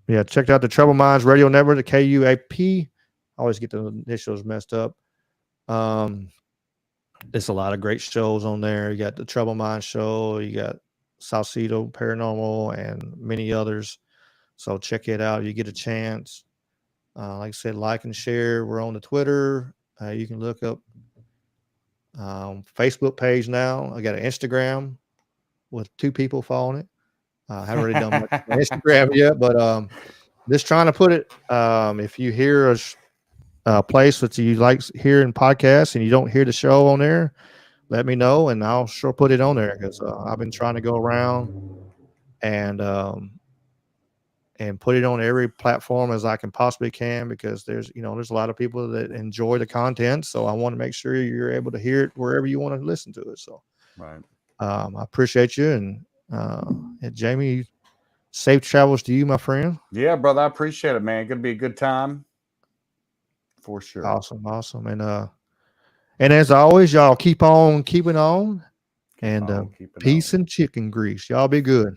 Yeah, checked out the Trouble Minds Radio Network, the KUAP. I always get the initials messed up. There's a lot of great shows on there. You got the Trouble Minds show, you got Salcedo Paranormal, and many others. So check it out if you get a chance. Like I said, like and share. We're on the Twitter. You can look up Facebook page now. I got an Instagram with 2 people following it. I haven't really done much on Instagram yet, but just trying to put it. If you hear a place that you like hearing podcasts and you don't hear the show on there, let me know and I'll sure put it on there, because I've been trying to go around and put it on every platform as I can possibly can, because there's a lot of people that enjoy the content. So I want to make sure you're able to hear it wherever you want to listen to it. So Right. I appreciate you. And Jamie, safe travels to you, my friend. Yeah, brother. I appreciate it, man. Gonna be a good time. For sure. Awesome. And as always, y'all keep on keeping on. Keeping And on, keeping peace on. and chicken grease. Y'all be good.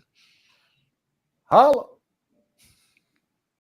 Holla.